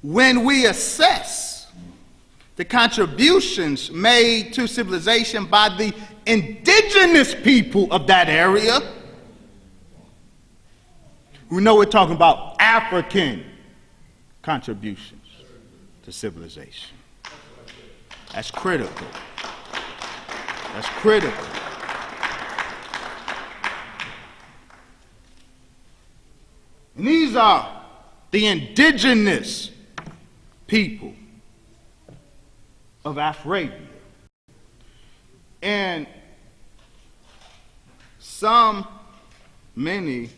when we assess the contributions made to civilization by the indigenous people of that area, we know we're talking about African contributions to civilization. That's critical. That's critical. And these are the indigenous people of Arabia. And many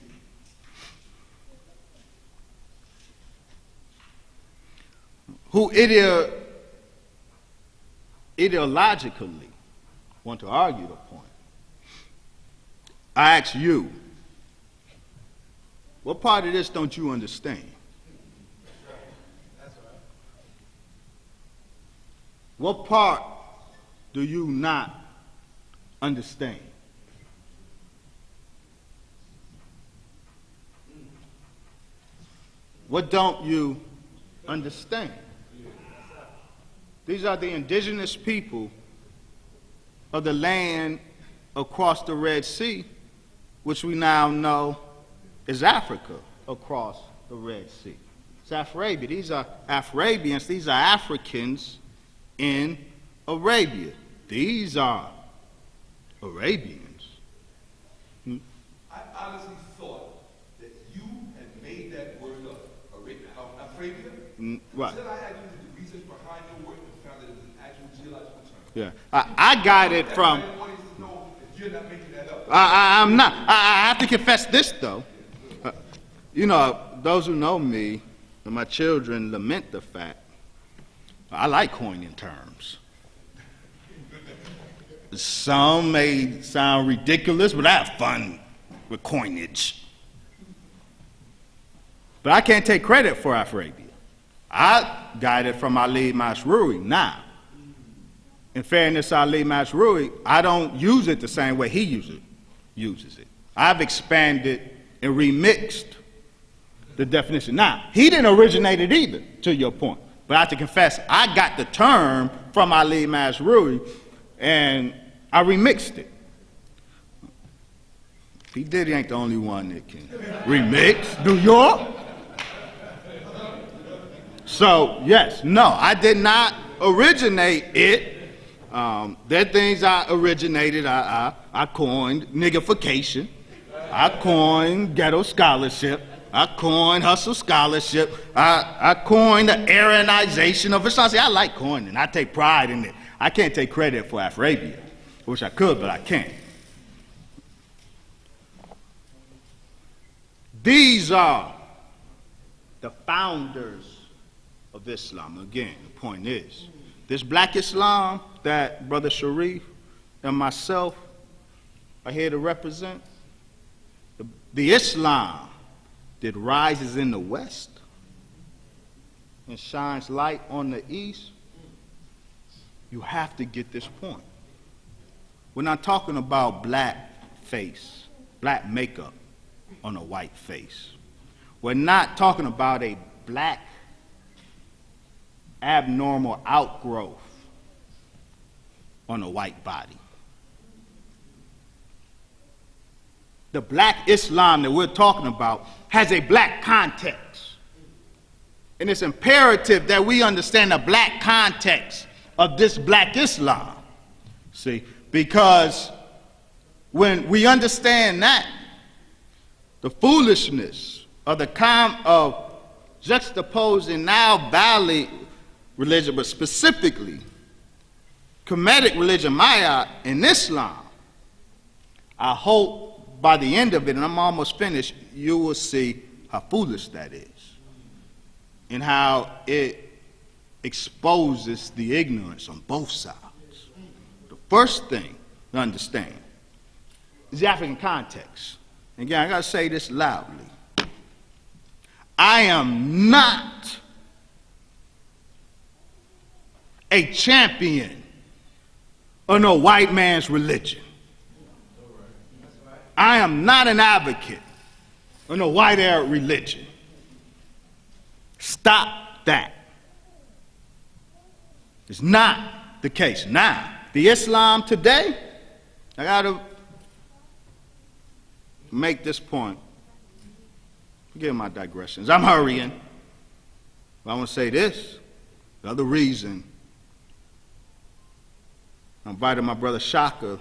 who ideologically want to argue the point. I ask you, what part of this don't you understand? What part do you not understand? What don't you understand? These are the indigenous people of the land across the Red Sea, which we now know is Africa across the Red Sea. It's Arabia. These are Arabians. These are Africans in Arabia. These are Arabians. I honestly thought that you had made that word up, Arabia. Right. Until I had to do the research behind your work and found that it was an actual geological term. Yeah. I got it from. Everybody wanted to know if you're not making that up. I'm not. I have to confess this, though. You know, those who know me and my children lament the fact I like coining terms. Some may sound ridiculous, but I have fun with coinage. But I can't take credit for Arabia. I got it from Ali Masrui now. In fairness to Ali Masrui, I don't use it the same way he uses it. I've expanded and remixed the definition. Now, he didn't originate it either, to your point. But I have to confess, I got the term from Ali Masrui, and I remixed it. P. Diddy ain't the only one that can remix. New York? So, yes, no, I did not originate it. There are things I originated. I coined niggification. I coined ghetto scholarship. I coined hustle scholarship. I coined the Aryanization of Islam. See, I like coining. I take pride in it. I can't take credit for Arabia. I wish I could, but I can't. These are the founders of Islam. Again, the point is, this black Islam that Brother Sharif and myself are here to represent, the Islam that rises in the West and shines light on the East, you have to get this point. We're not talking about black face, black makeup on a white face. We're not talking about a black abnormal outgrowth on a white body. The black Islam that we're talking about has a black context. And it's imperative that we understand the black context of this black Islam. See, because when we understand that, the foolishness of of juxtaposing now valid religion, but specifically Kemetic religion, Maya, and Islam, I hope by the end of it, and I'm almost finished, you will see how foolish that is and how it exposes the ignorance on both sides. The first thing to understand is the African context. Again, I gotta say this loudly. I am not a champion of no white man's religion. I am not an advocate of no white Arab religion. Stop that. It's not the case. Now, the Islam today, I gotta make this point. Forgive my digressions. I'm hurrying. But I want to say this. The other reason I invited my brother Shaka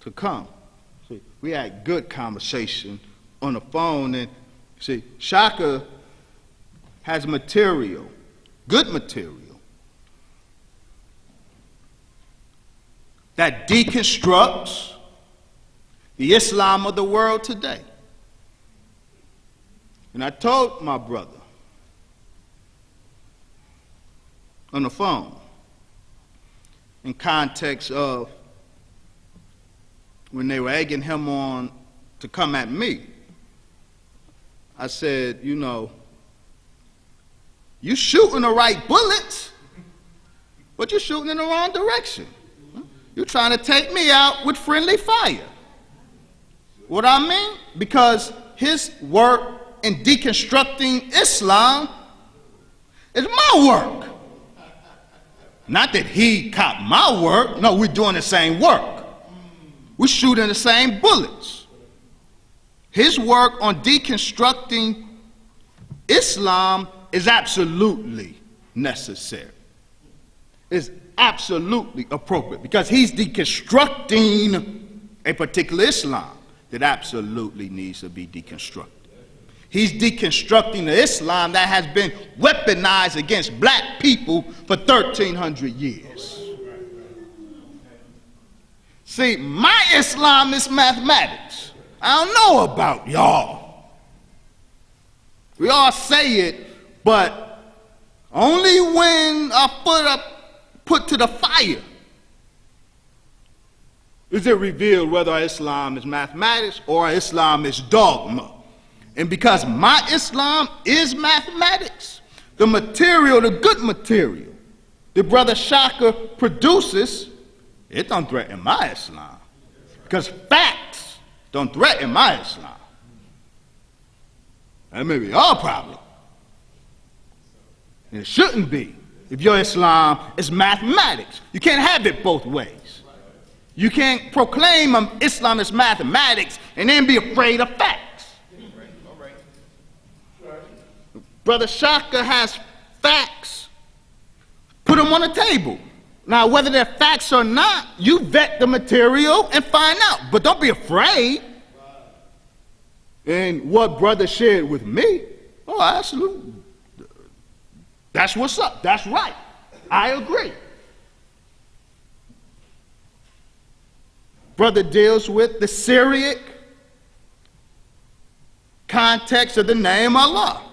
to come. See, we had good conversation on the phone, and see, Shaka has material good material, that deconstructs the Islam of the world today. And I told my brother on the phone, in context of when they were egging him on to come at me, I said, you know, you shooting the right bullets, but you're shooting in the wrong direction. You're trying to take me out with friendly fire. What I mean? Because his work in deconstructing Islam is my work. Not that he copied my work. No, we're doing the same work. We're shooting the same bullets. His work on deconstructing Islam is absolutely necessary. It's absolutely appropriate because he's deconstructing a particular Islam that absolutely needs to be deconstructed. He's deconstructing the Islam that has been weaponized against black people for 1,300 years. See, my Islam is mathematics. I don't know about y'all. We all say it, but only when our foot up put to the fire is it revealed whether Islam is mathematics or Islam is dogma. And because my Islam is mathematics, the material, the good material, the brother Shaka produces, it don't threaten my Islam. Because facts don't threaten my Islam. That may be our problem. And it shouldn't be. If your Islam is mathematics, you can't have it both ways. You can't proclaim Islam as mathematics and then be afraid of facts. Brother Shaka has facts. Put them on the table. Now, whether they're facts or not, you vet the material and find out. But don't be afraid. And what brother shared with me, oh, absolutely. That's what's up. That's right. I agree. Brother deals with the Syriac context of the name Allah.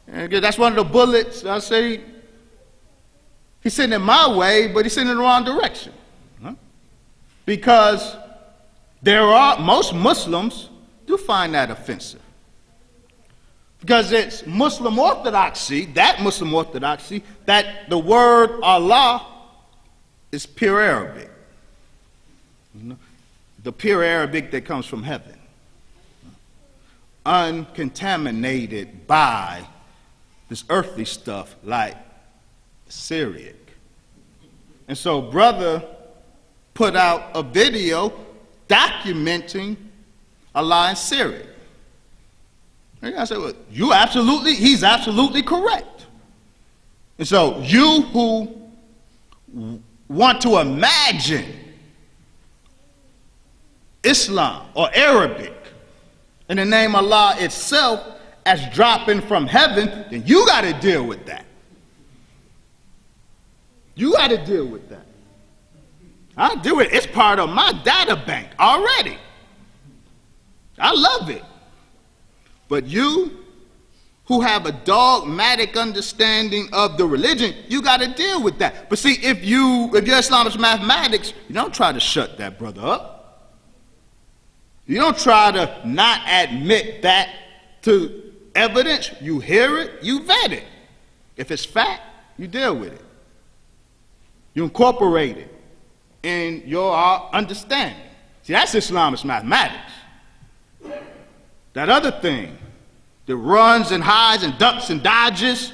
And again, that's one of the bullets. I say he's sitting in my way, but he's sitting in the wrong direction. Because most Muslims do find that offensive. Because it's Muslim orthodoxy, that the word Allah is pure Arabic. The pure Arabic that comes from heaven. Uncontaminated by this earthly stuff like Syriac. And so brother put out a video documenting Allah in Syriac. And I said, well, he's absolutely correct. And so you who want to imagine Islam or Arabic in the name Allah itself as dropping from heaven, then you got to deal with that. You got to deal with that. I do it. It's part of my data bank already. I love it. But you who have a dogmatic understanding of the religion, you got to deal with that. But see, if your Islam is mathematics, you don't try to shut that brother up. You don't try to not admit that to evidence. You hear it, you vet it. If it's fact, you deal with it. You incorporate it in your understanding. See, that's Islam is mathematics. That other thing that runs and hides and ducks and dodges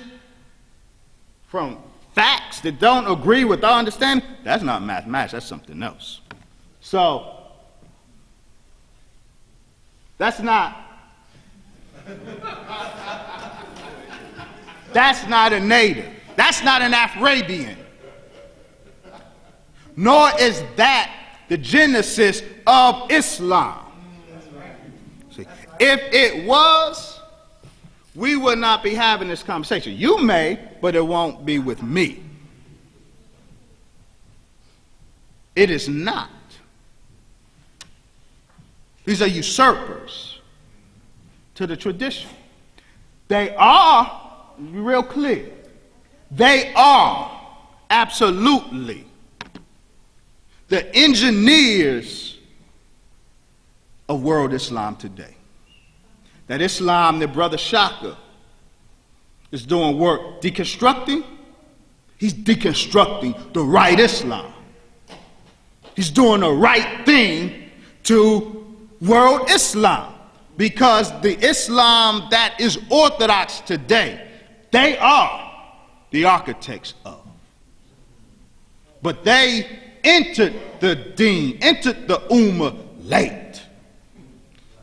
from facts that don't agree with our understanding, that's not mathematics, that's something else. So, that's not a native. That's not an Afrabian. Nor is that the genesis of Islam. See, if it was, we would not be having this conversation. You may, but it won't be with me. It is not. These are usurpers to the tradition. They are, be real clear, they are absolutely the engineers of world Islam today. That Islam that Brother Shaka is doing work deconstructing, he's deconstructing the right Islam. He's doing the right thing to world Islam, because the Islam that is orthodox today, they are the architects of. But they entered the deen, entered the ummah late.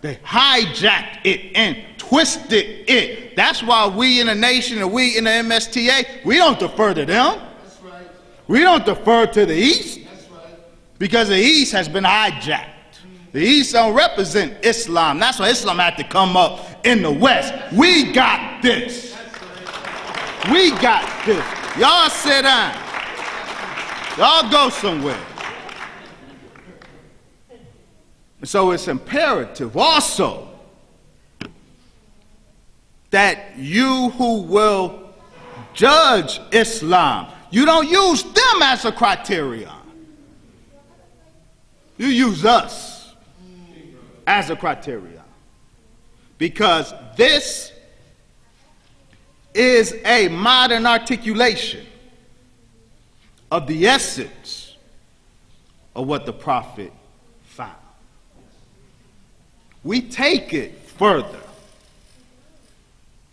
They hijacked it and twisted it. That's why we in the nation and we in the MSTA, we don't defer to them. That's right. We don't defer to the East. That's right. Because the East has been hijacked. The East don't represent Islam. That's why Islam had to come up in the West. We got this. We got this. Y'all sit down. Y'all go somewhere. And so it's imperative also that you who will judge Islam, you don't use them as a criterion. You use us as a criterion. Because this is a modern articulation of the essence of what the prophet found. We take it further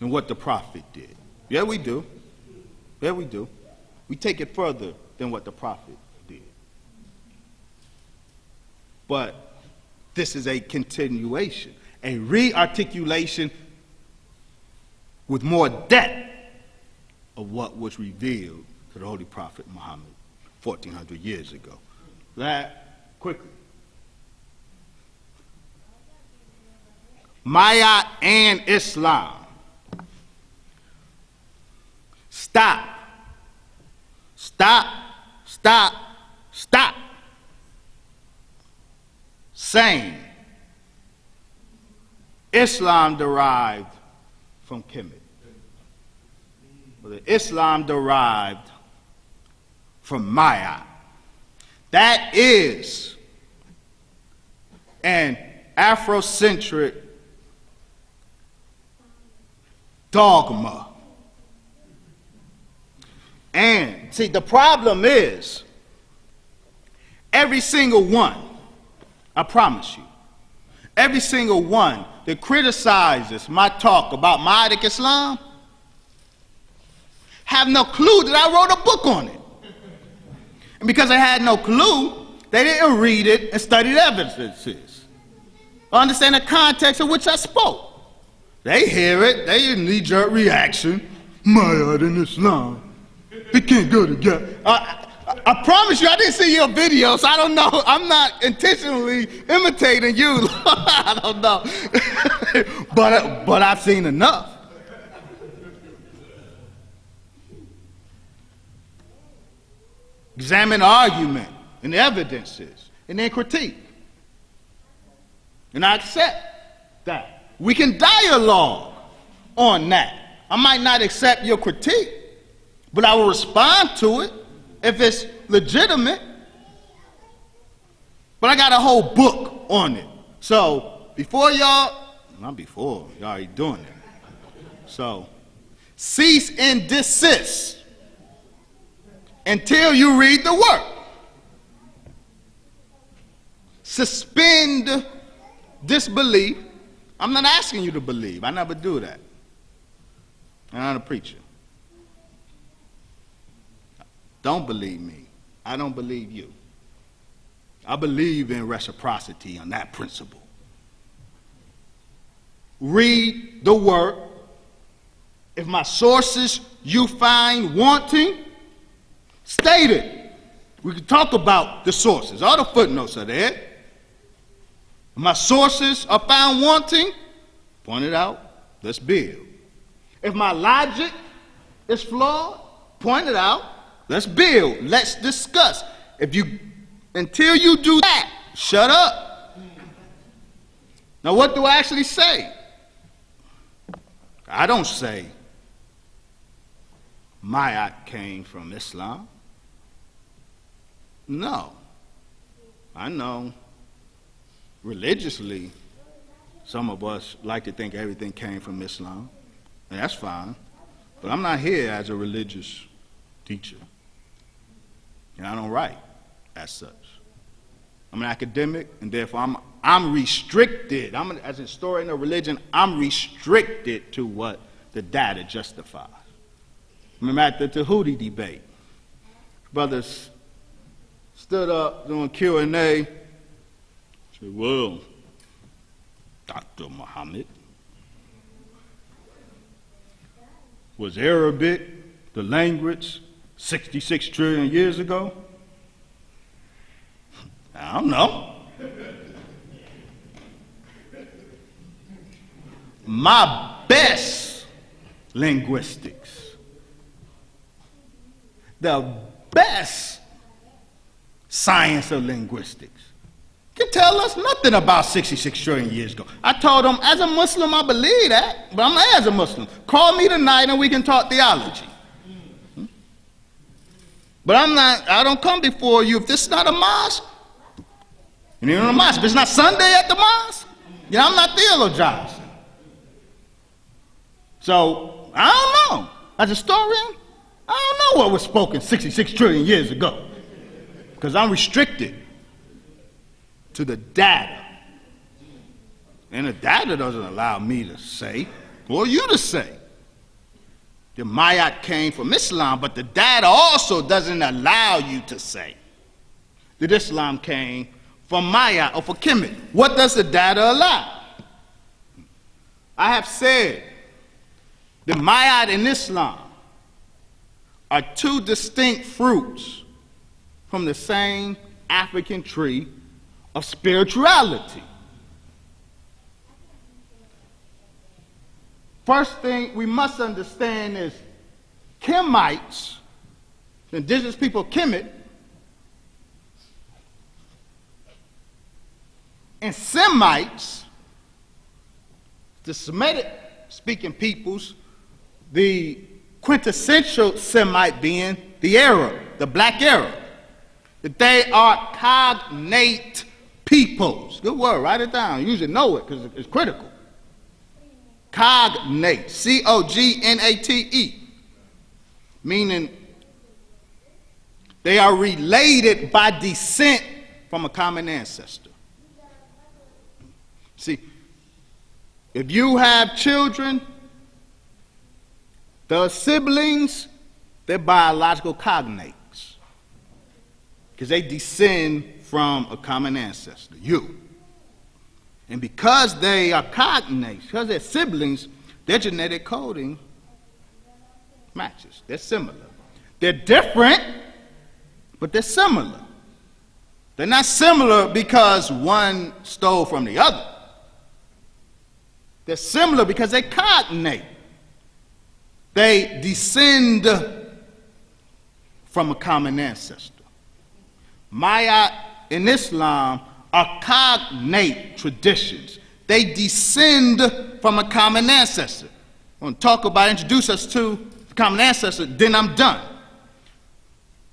than what the prophet did. Yeah, we do. Yeah, we do. We take it further than what the prophet did. But this is a continuation, a re-articulation with more depth of what was revealed to the Holy Prophet Muhammad 1,400 years ago. That, quickly. Maya and Islam. Stop. Stop. Stop. Stop. Same. Islam derived from Kemet. But Islam derived from Maya. That is an Afrocentric dogma. And see, the problem is every single one, I promise you, every single one that criticizes my talk about Asiatic Islam have no clue that I wrote a book on it. And because they had no clue, they didn't read it and study the evidences, or understand the context of which I spoke. They hear it, they knee-jerk reaction, Maya and Islam, they can't go together. I promise you, I didn't see your video, so I don't know. I'm not intentionally imitating you. I don't know. but I've seen enough. Examine the argument and the evidences, and then critique. And I accept that. We can dialogue on that. I might not accept your critique, but I will respond to it if it's legitimate. But I got a whole book on it. So before y'all, not before, y'all already doing it. So cease and desist until you read the work. Suspend disbelief. I'm not asking you to believe. I never do that. I'm not a preacher. Don't believe me. I don't believe you. I believe in reciprocity on that principle. Read the work. If my sources you find wanting, state it. We can talk about the sources. All the footnotes are there. If my sources are found wanting, point it out. Let's build. If my logic is flawed, point it out. Let's build. Let's discuss. Until you do that, shut up. Now, what do I actually say? I don't say my came from Islam. No. I know religiously some of us like to think everything came from Islam, and that's fine. But I'm not here as a religious teacher, and I don't write as such. I'm an academic, and therefore I'm restricted. As a historian of religion, I'm restricted to what the data justifies. Remember at the Tahuti debate, brothers stood up doing Q&A, said, well, Dr. Muhammad, was Arabic the language 66 trillion years ago? I don't know. My best linguistics, the best science of linguistics, can tell us nothing about 66 trillion years ago. I told them, as a Muslim, I believe that, but I'm not as a Muslim. Call me tonight and we can talk theology. But I don't come before you if this is not a mosque. You know, a mosque. If it's not Sunday at the mosque, I'm not theologizing. So, I don't know. As a historian, I don't know what was spoken 66 trillion years ago. Because I'm restricted to the data. And the data doesn't allow me to say, or you to say, that Mayat came from Islam, but the data also doesn't allow you to say that Islam came from Mayat or from Kemet. What does the data allow? I have said that Mayat and Islam are two distinct fruits from the same African tree of spirituality. First thing we must understand is Kemites, the indigenous people of Kemet, and Semites, the Semitic-speaking peoples, the quintessential Semite being the Arab, the black Arab, that they are cognate peoples. Good word, write it down. You usually know it because it's critical. Cognate, C-O-G-N-A-T-E, meaning they are related by descent from a common ancestor. See, if you have children, the siblings, they're biological cognates because they descend from a common ancestor, you. And because they are cognates, because they're siblings, their genetic coding matches. They're similar. They're different, but they're similar. They're not similar because one stole from the other. They're similar because they cognate. They descend from a common ancestor. Maya in Islam are cognate traditions. They descend from a common ancestor. I want to talk about, introduce us to the common ancestor, then I'm done.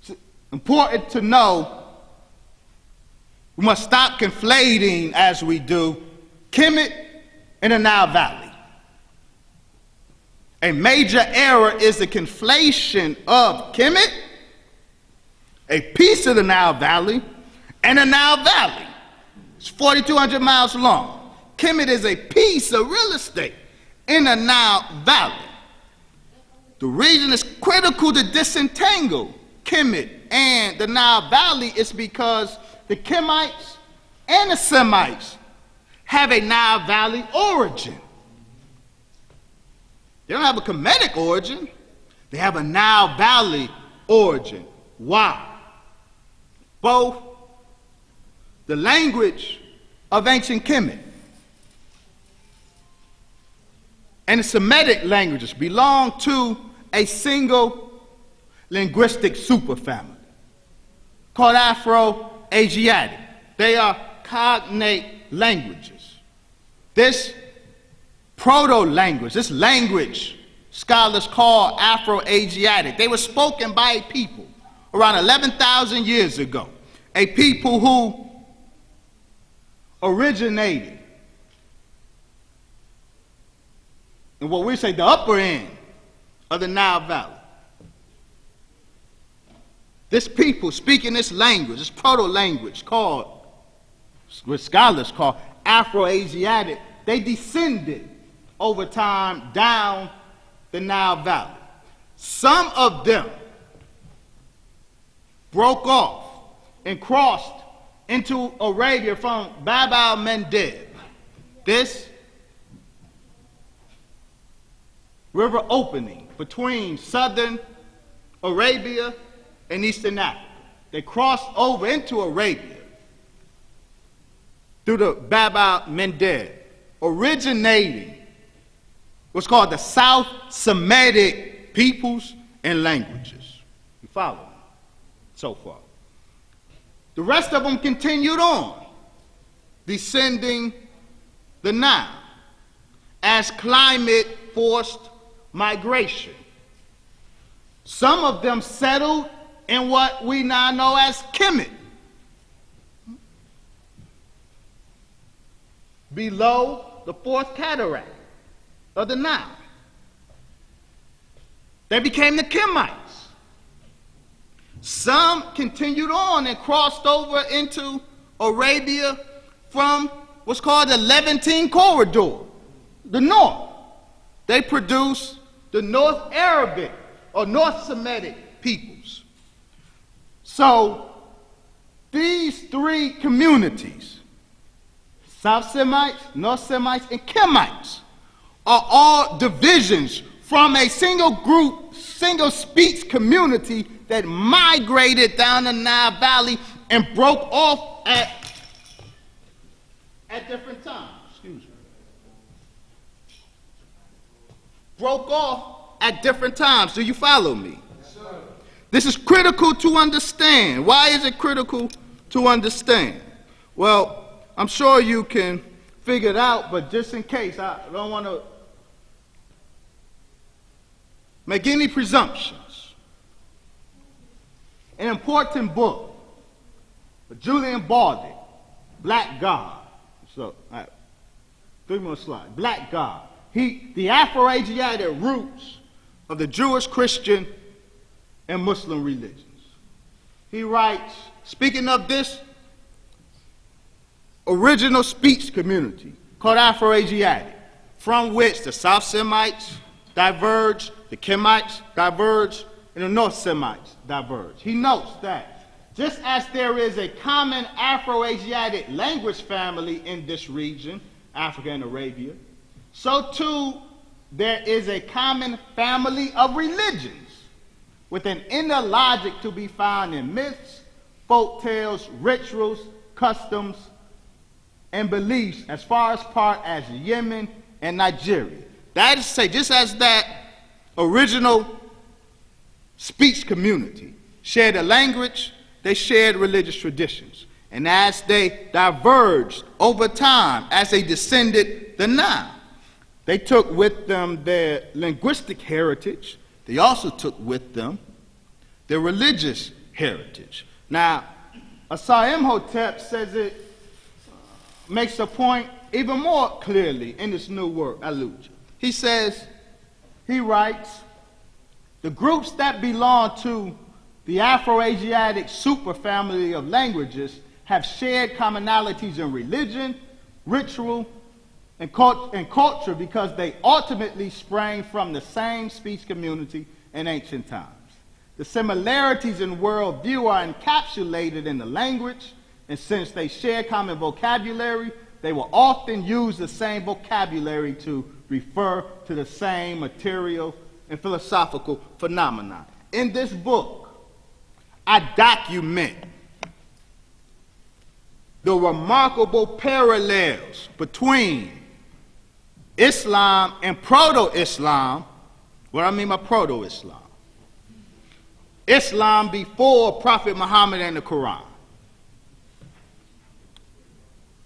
It's important to know we must stop conflating, as we do, Kemet and the Nile Valley. A major error is the conflation of Kemet, a piece of the Nile Valley, and the Nile Valley. It's 4,200 miles long. Kemet is a piece of real estate in the Nile Valley. The reason it's critical to disentangle Kemet and the Nile Valley is because the Kemites and the Semites have a Nile Valley origin. They don't have a Kemetic origin. They have a Nile Valley origin. Why? Both the language of ancient Kemet and the Semitic languages belong to a single linguistic superfamily called Afro-Asiatic. They are cognate languages. This proto-language, this language, scholars call Afro-Asiatic. They were spoken by a people around 11,000 years ago, a people who originated in what we say the upper end of the Nile Valley. This people speaking this language, this proto-language called, what scholars call Afro-Asiatic, they descended over time down the Nile Valley. Some of them broke off and crossed into Arabia from Bab al-Mandeb, this river opening between southern Arabia and eastern Africa. They crossed over into Arabia through the Bab al-Mandeb, originating what's called the South Semitic peoples and languages. You follow me so far? The rest of them continued on, descending the Nile as climate forced migration. Some of them settled in what we now know as Kemet, below the fourth cataract of the Nile. They became the Kemites. Some continued on and crossed over into Arabia from what's called the Levantine corridor, the north. They produced the North Arabic or North Semitic peoples. So these three communities, South Semites, North Semites, and Kemites, are all divisions from a single group, single speech community that migrated down the Nile Valley and broke off at different times. Excuse me. Broke off at different times. Do you follow me? Yes, sir. This is critical to understand. Why is it critical to understand? Well, I'm sure you can figure it out, but just in case, I don't want to make any presumptions. An important book by Julian Bardick, Black God. So, all right, 3 more slides. Black God. The Afro-Asiatic roots of the Jewish, Christian, and Muslim religions. He writes, speaking of this original speech community called Afro-Asiatic, from which the South Semites diverge, the Kemites diverge, and the North Semites diverge. He notes that just as there is a common Afro-Asiatic language family in this region, Africa and Arabia, so too there is a common family of religions with an inner logic to be found in myths, folk tales, rituals, customs, and beliefs as far apart as Yemen and Nigeria. That is to say, just as that original speech community shared a language, they shared religious traditions. And as they diverged over time, as they descended the Nile, they took with them their linguistic heritage. They also took with them their religious heritage. Now, Asar Imhotep says it makes a point even more clearly in this new work, Aluja. He says, he writes, the groups that belong to the Afro-Asiatic superfamily of languages have shared commonalities in religion, ritual, and culture because they ultimately sprang from the same speech community in ancient times. The similarities in worldview are encapsulated in the language, and since they share common vocabulary, they will often use the same vocabulary to refer to the same material and philosophical phenomena. In this book, I document the remarkable parallels between Islam and proto-Islam. What I mean by proto-Islam? Islam before Prophet Muhammad and the Quran.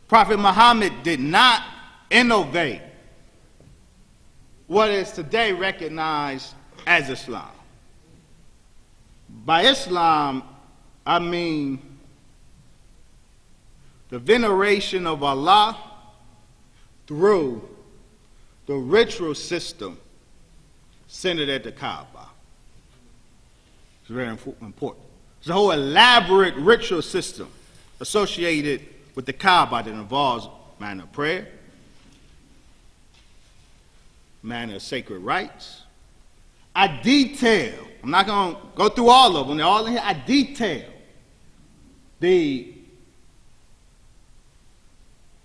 Prophet Muhammad did not innovate what is today recognized as Islam. By Islam, I mean the veneration of Allah through the ritual system centered at the Kaaba. It's very important. It's a whole elaborate ritual system associated with the Kaaba that involves manner of prayer, manner of sacred rites. I detail, I'm not going to go through all of them, they're all in here. I detail the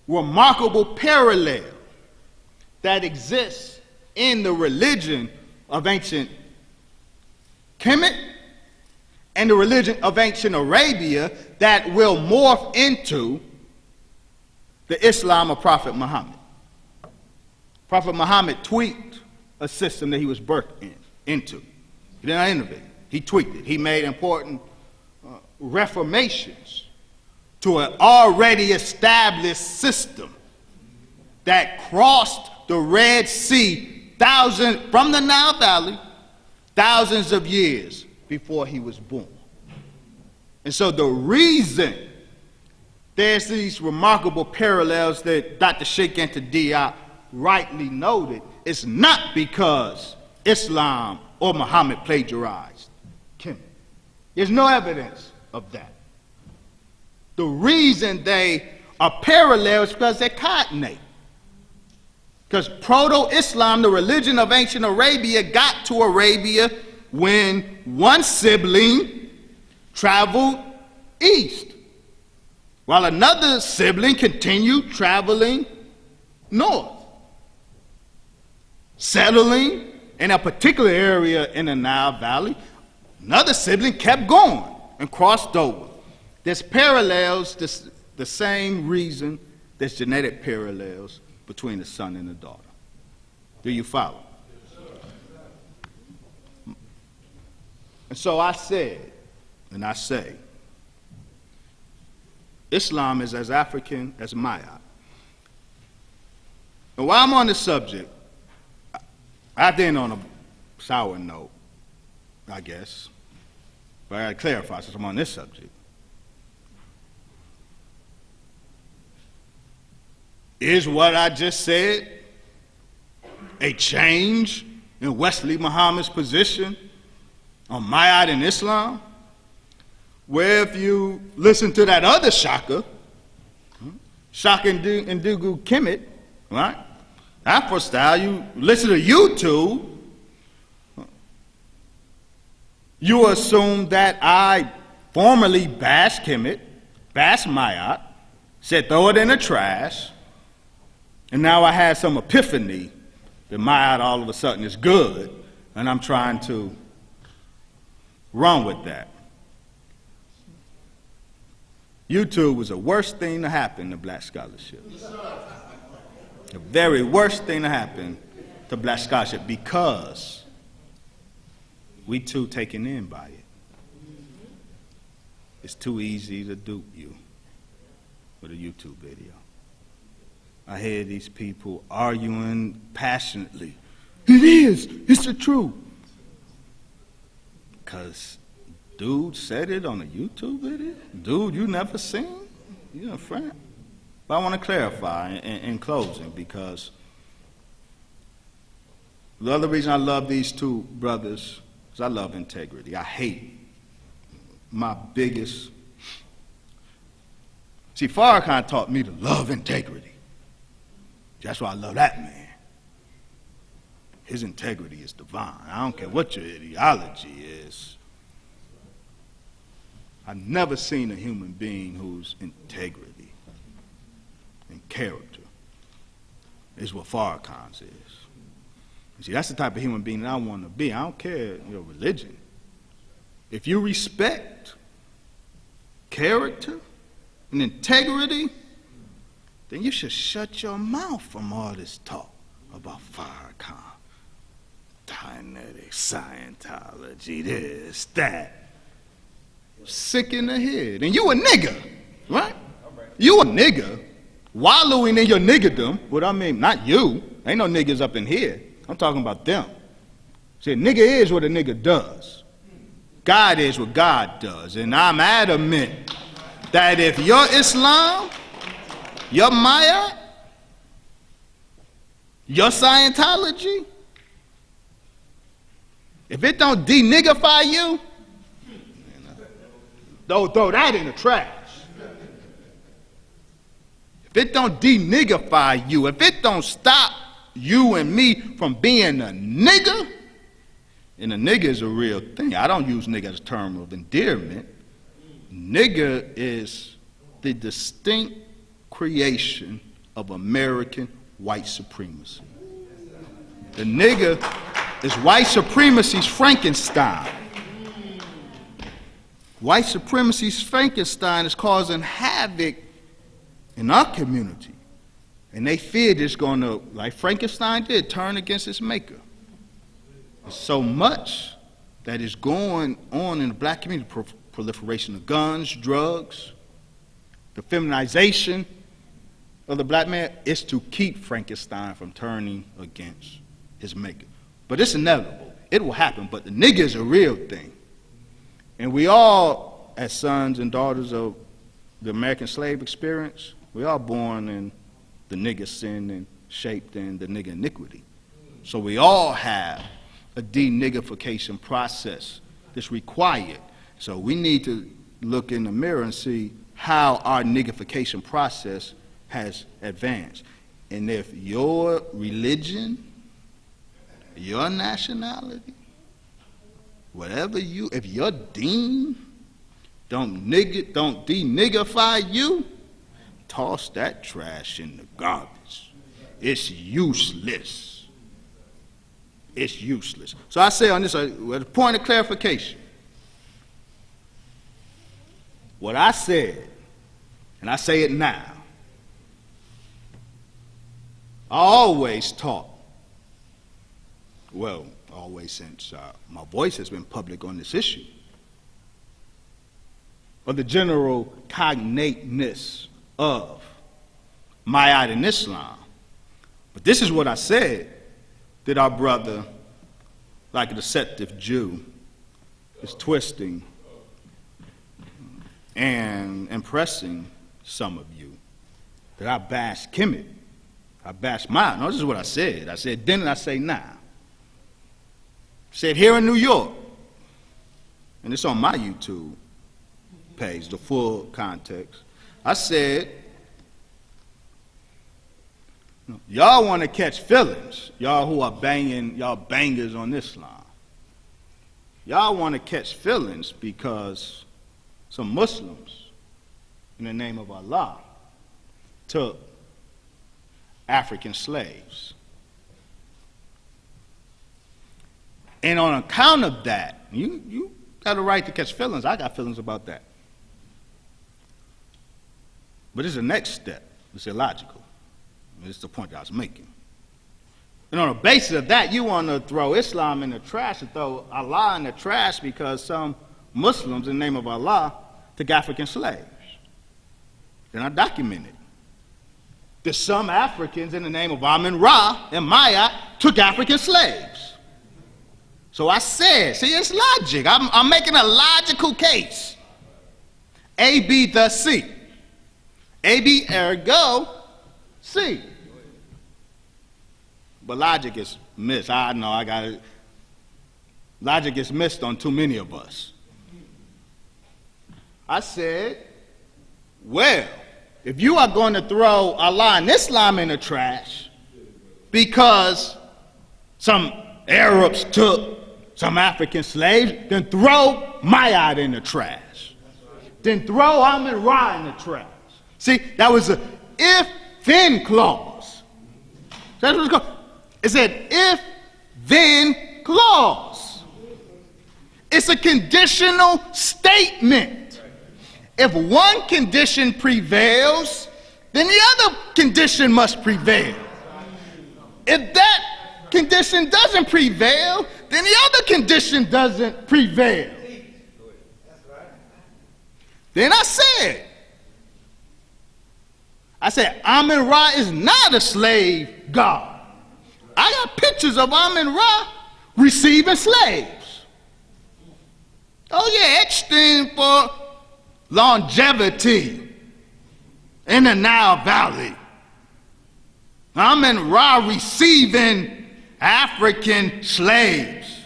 remarkable parallel that exists in the religion of ancient Kemet and the religion of ancient Arabia that will morph into the Islam of Prophet Muhammad. Prophet Muhammad tweaked a system that he was birthed into. He did not innovate. He tweaked it. He made important reformations to an already established system that crossed the Red Sea from the Nile Valley thousands of years before he was born. And so the reason there's these remarkable parallels that Dr. Sheikh Anta Diop rightly noted is not because Islam or Muhammad plagiarized Kemet. There's no evidence of that. The reason they are parallel is because they're cognate. Because proto-Islam, the religion of ancient Arabia, got to Arabia when one sibling traveled east, while another sibling continued traveling north, settling in a particular area in the Nile Valley. Another sibling kept going and crossed over. There's parallels, the same reason there's genetic parallels between the son and the daughter. Do you follow? And so I said, and I say, Islam is as African as Maya. And while I'm on the subject, I didn't on a sour note, I guess, but I gotta clarify since I'm on this subject. Is what I just said a change in Wesley Muhammad's position on Mayat and Islam? Where if you listen to that other Shaka, Shaka and Dugu Kemet, right? Afro style, you listen to YouTube, you assume that I formerly bashed Kemet, bashed Mayat, said throw it in the trash, and now I had some epiphany that Mayat all of a sudden is good, and I'm trying to run with that. YouTube was the worst thing to happen to black scholarship. The very worst thing to happen to black scholarship, because we too taken in by it. It's too easy to dupe you with a YouTube video. I hear these people arguing passionately. It is, it's the truth. Because dude said it on a YouTube video? Dude you never seen? You a friend? But I want to clarify in closing, because the other reason I love these two brothers is I love integrity. I hate my biggest... See, Farrakhan taught me to love integrity. That's why I love that man. His integrity is divine. I don't care what your ideology is. I've never seen a human being whose integrity and character is what Farrakhan's is. You see, that's the type of human being that I want to be. I don't care your religion. If you respect character and integrity, then you should shut your mouth from all this talk. about Farrakhan, Dianetics, Scientology, this, that. Sick in the head. And you a nigga, right? You a nigga, wallowing in your niggerdom. What I mean, not you. Ain't no niggas up in here. I'm talking about them. See, a nigga is what a nigga does. God is what God does. And I'm adamant that if your Islam, your Maya, your Scientology, if it don't de-niggify you, don't throw that in the trash. If it don't de-niggify you, if it don't stop you and me from being a nigga, and a nigga is a real thing. I don't use nigga as a term of endearment. Nigga is the distinct creation of American white supremacy. The nigga is white supremacy's Frankenstein. White supremacy's Frankenstein is causing havoc in our community. And they feared it's going to, like Frankenstein did, turn against its maker. There's so much that is going on in the black community, proliferation of guns, drugs, the feminization of the black man, is to keep Frankenstein from turning against his maker. But it's inevitable. It will happen, but the nigga is a real thing. And we all, as sons and daughters of the American slave experience, we are born in the nigga sin and shaped in the nigga iniquity. So we all have a de-niggification process that's required. So we need to look in the mirror and see how our niggification process has advanced. And if your religion, your nationality, whatever you, if your dean don't de-niggify you, toss that trash in the garbage. It's useless. It's useless. So I say on this, with a point of clarification, what I said, and I say it now, I always taught, well, always since my voice has been public on this issue, of the general cognateness of Mayat in Islam. But this is what I said, that our brother, like a deceptive Jew, is twisting and impressing some of you, that I bash Kemet, I bash Mayat. No, this is what I said. I said then and I say now. I said here in New York, and it's on my YouTube page, the full context. I said, y'all want to catch feelings, y'all who are banging, y'all bangers on Islam. Y'all want to catch feelings because some Muslims, in the name of Allah, took African slaves. And on account of that, you got a right to catch feelings. I got feelings about that. But it's the next step. It's illogical. It's the point that I was making. And on the basis of that, you want to throw Islam in the trash and throw Allah in the trash because some Muslims, in the name of Allah, took African slaves. Then I documented that some Africans, in the name of Amun Ra and Maya, took African slaves. So I said, see, it's logic. I'm making a logical case. A, B, thus C. A, B, ergo, C. But logic is missed. I know, I got it. Logic is missed on too many of us. I said, well, if you are going to throw Allah and Islam in the trash because some Arabs took some African slaves, then throw Mayat in the trash. Then throw Amun Ra in the trash. See, that was a if-then clause. That's what it's called. It said if-then clause. It's a conditional statement. If one condition prevails, then the other condition must prevail. If that condition doesn't prevail, then the other condition doesn't prevail. Then I said, Amun-Ra is not a slave god. I got pictures of Amun-Ra receiving slaves. Oh yeah, etched in for longevity in the Nile Valley. Amun-Ra receiving African slaves.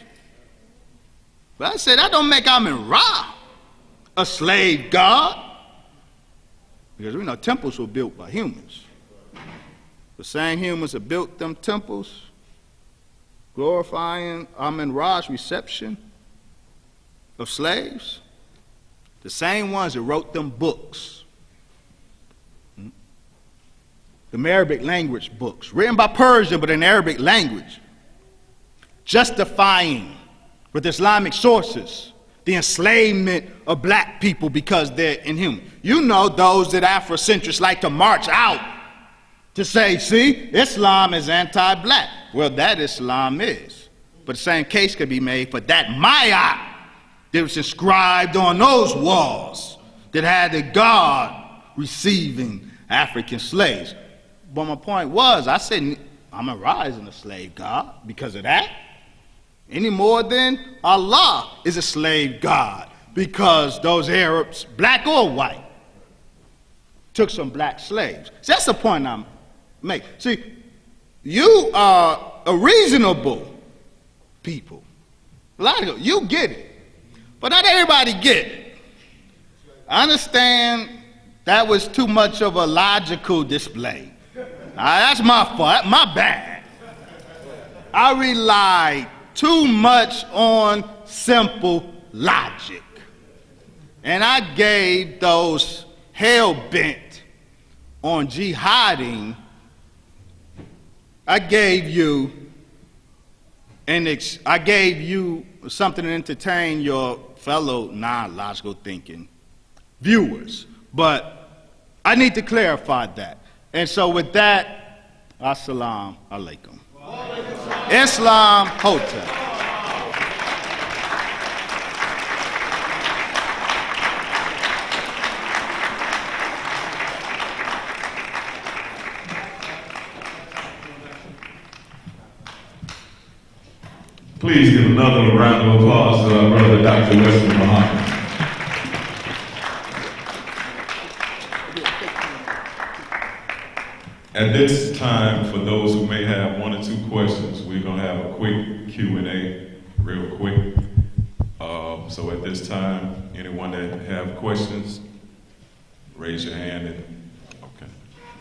But I said, that don't make Amun-Ra a slave god. Because we know temples were built by humans. The same humans that built them temples, glorifying Amun-Ra's reception of slaves, the same ones that wrote them books. The Arabic language books, written by Persian but in Arabic language, justifying with Islamic sources the enslavement of black people because they're inhuman. You know those that Afrocentrists like to march out to say, see, Islam is anti-black. Well, that Islam is. But the same case could be made for that Maya that was inscribed on those walls that had the God receiving African slaves. But my point was, I said, Amun-Ra isn't a slave god because of that. Any more than Allah is a slave god because those Arabs, black or white, took some black slaves. So that's the point I'm making. See, you are a reasonable people. A lot of you get it, but not everybody get it. I understand that was too much of a logical display. That's my fault, my bad. I relied too much on simple logic. And I gave those hell-bent on jihading, I gave you something to entertain your fellow non-logical thinking viewers. But I need to clarify that. And so with that, assalamu alaikum. Islam Hotel. Please give another round of applause to our brother, Dr. Wesley Muhammad. At this time, for those who may have one or two questions, we're going to have a quick Q&A, real quick. So at this time, anyone that have questions, raise your hand and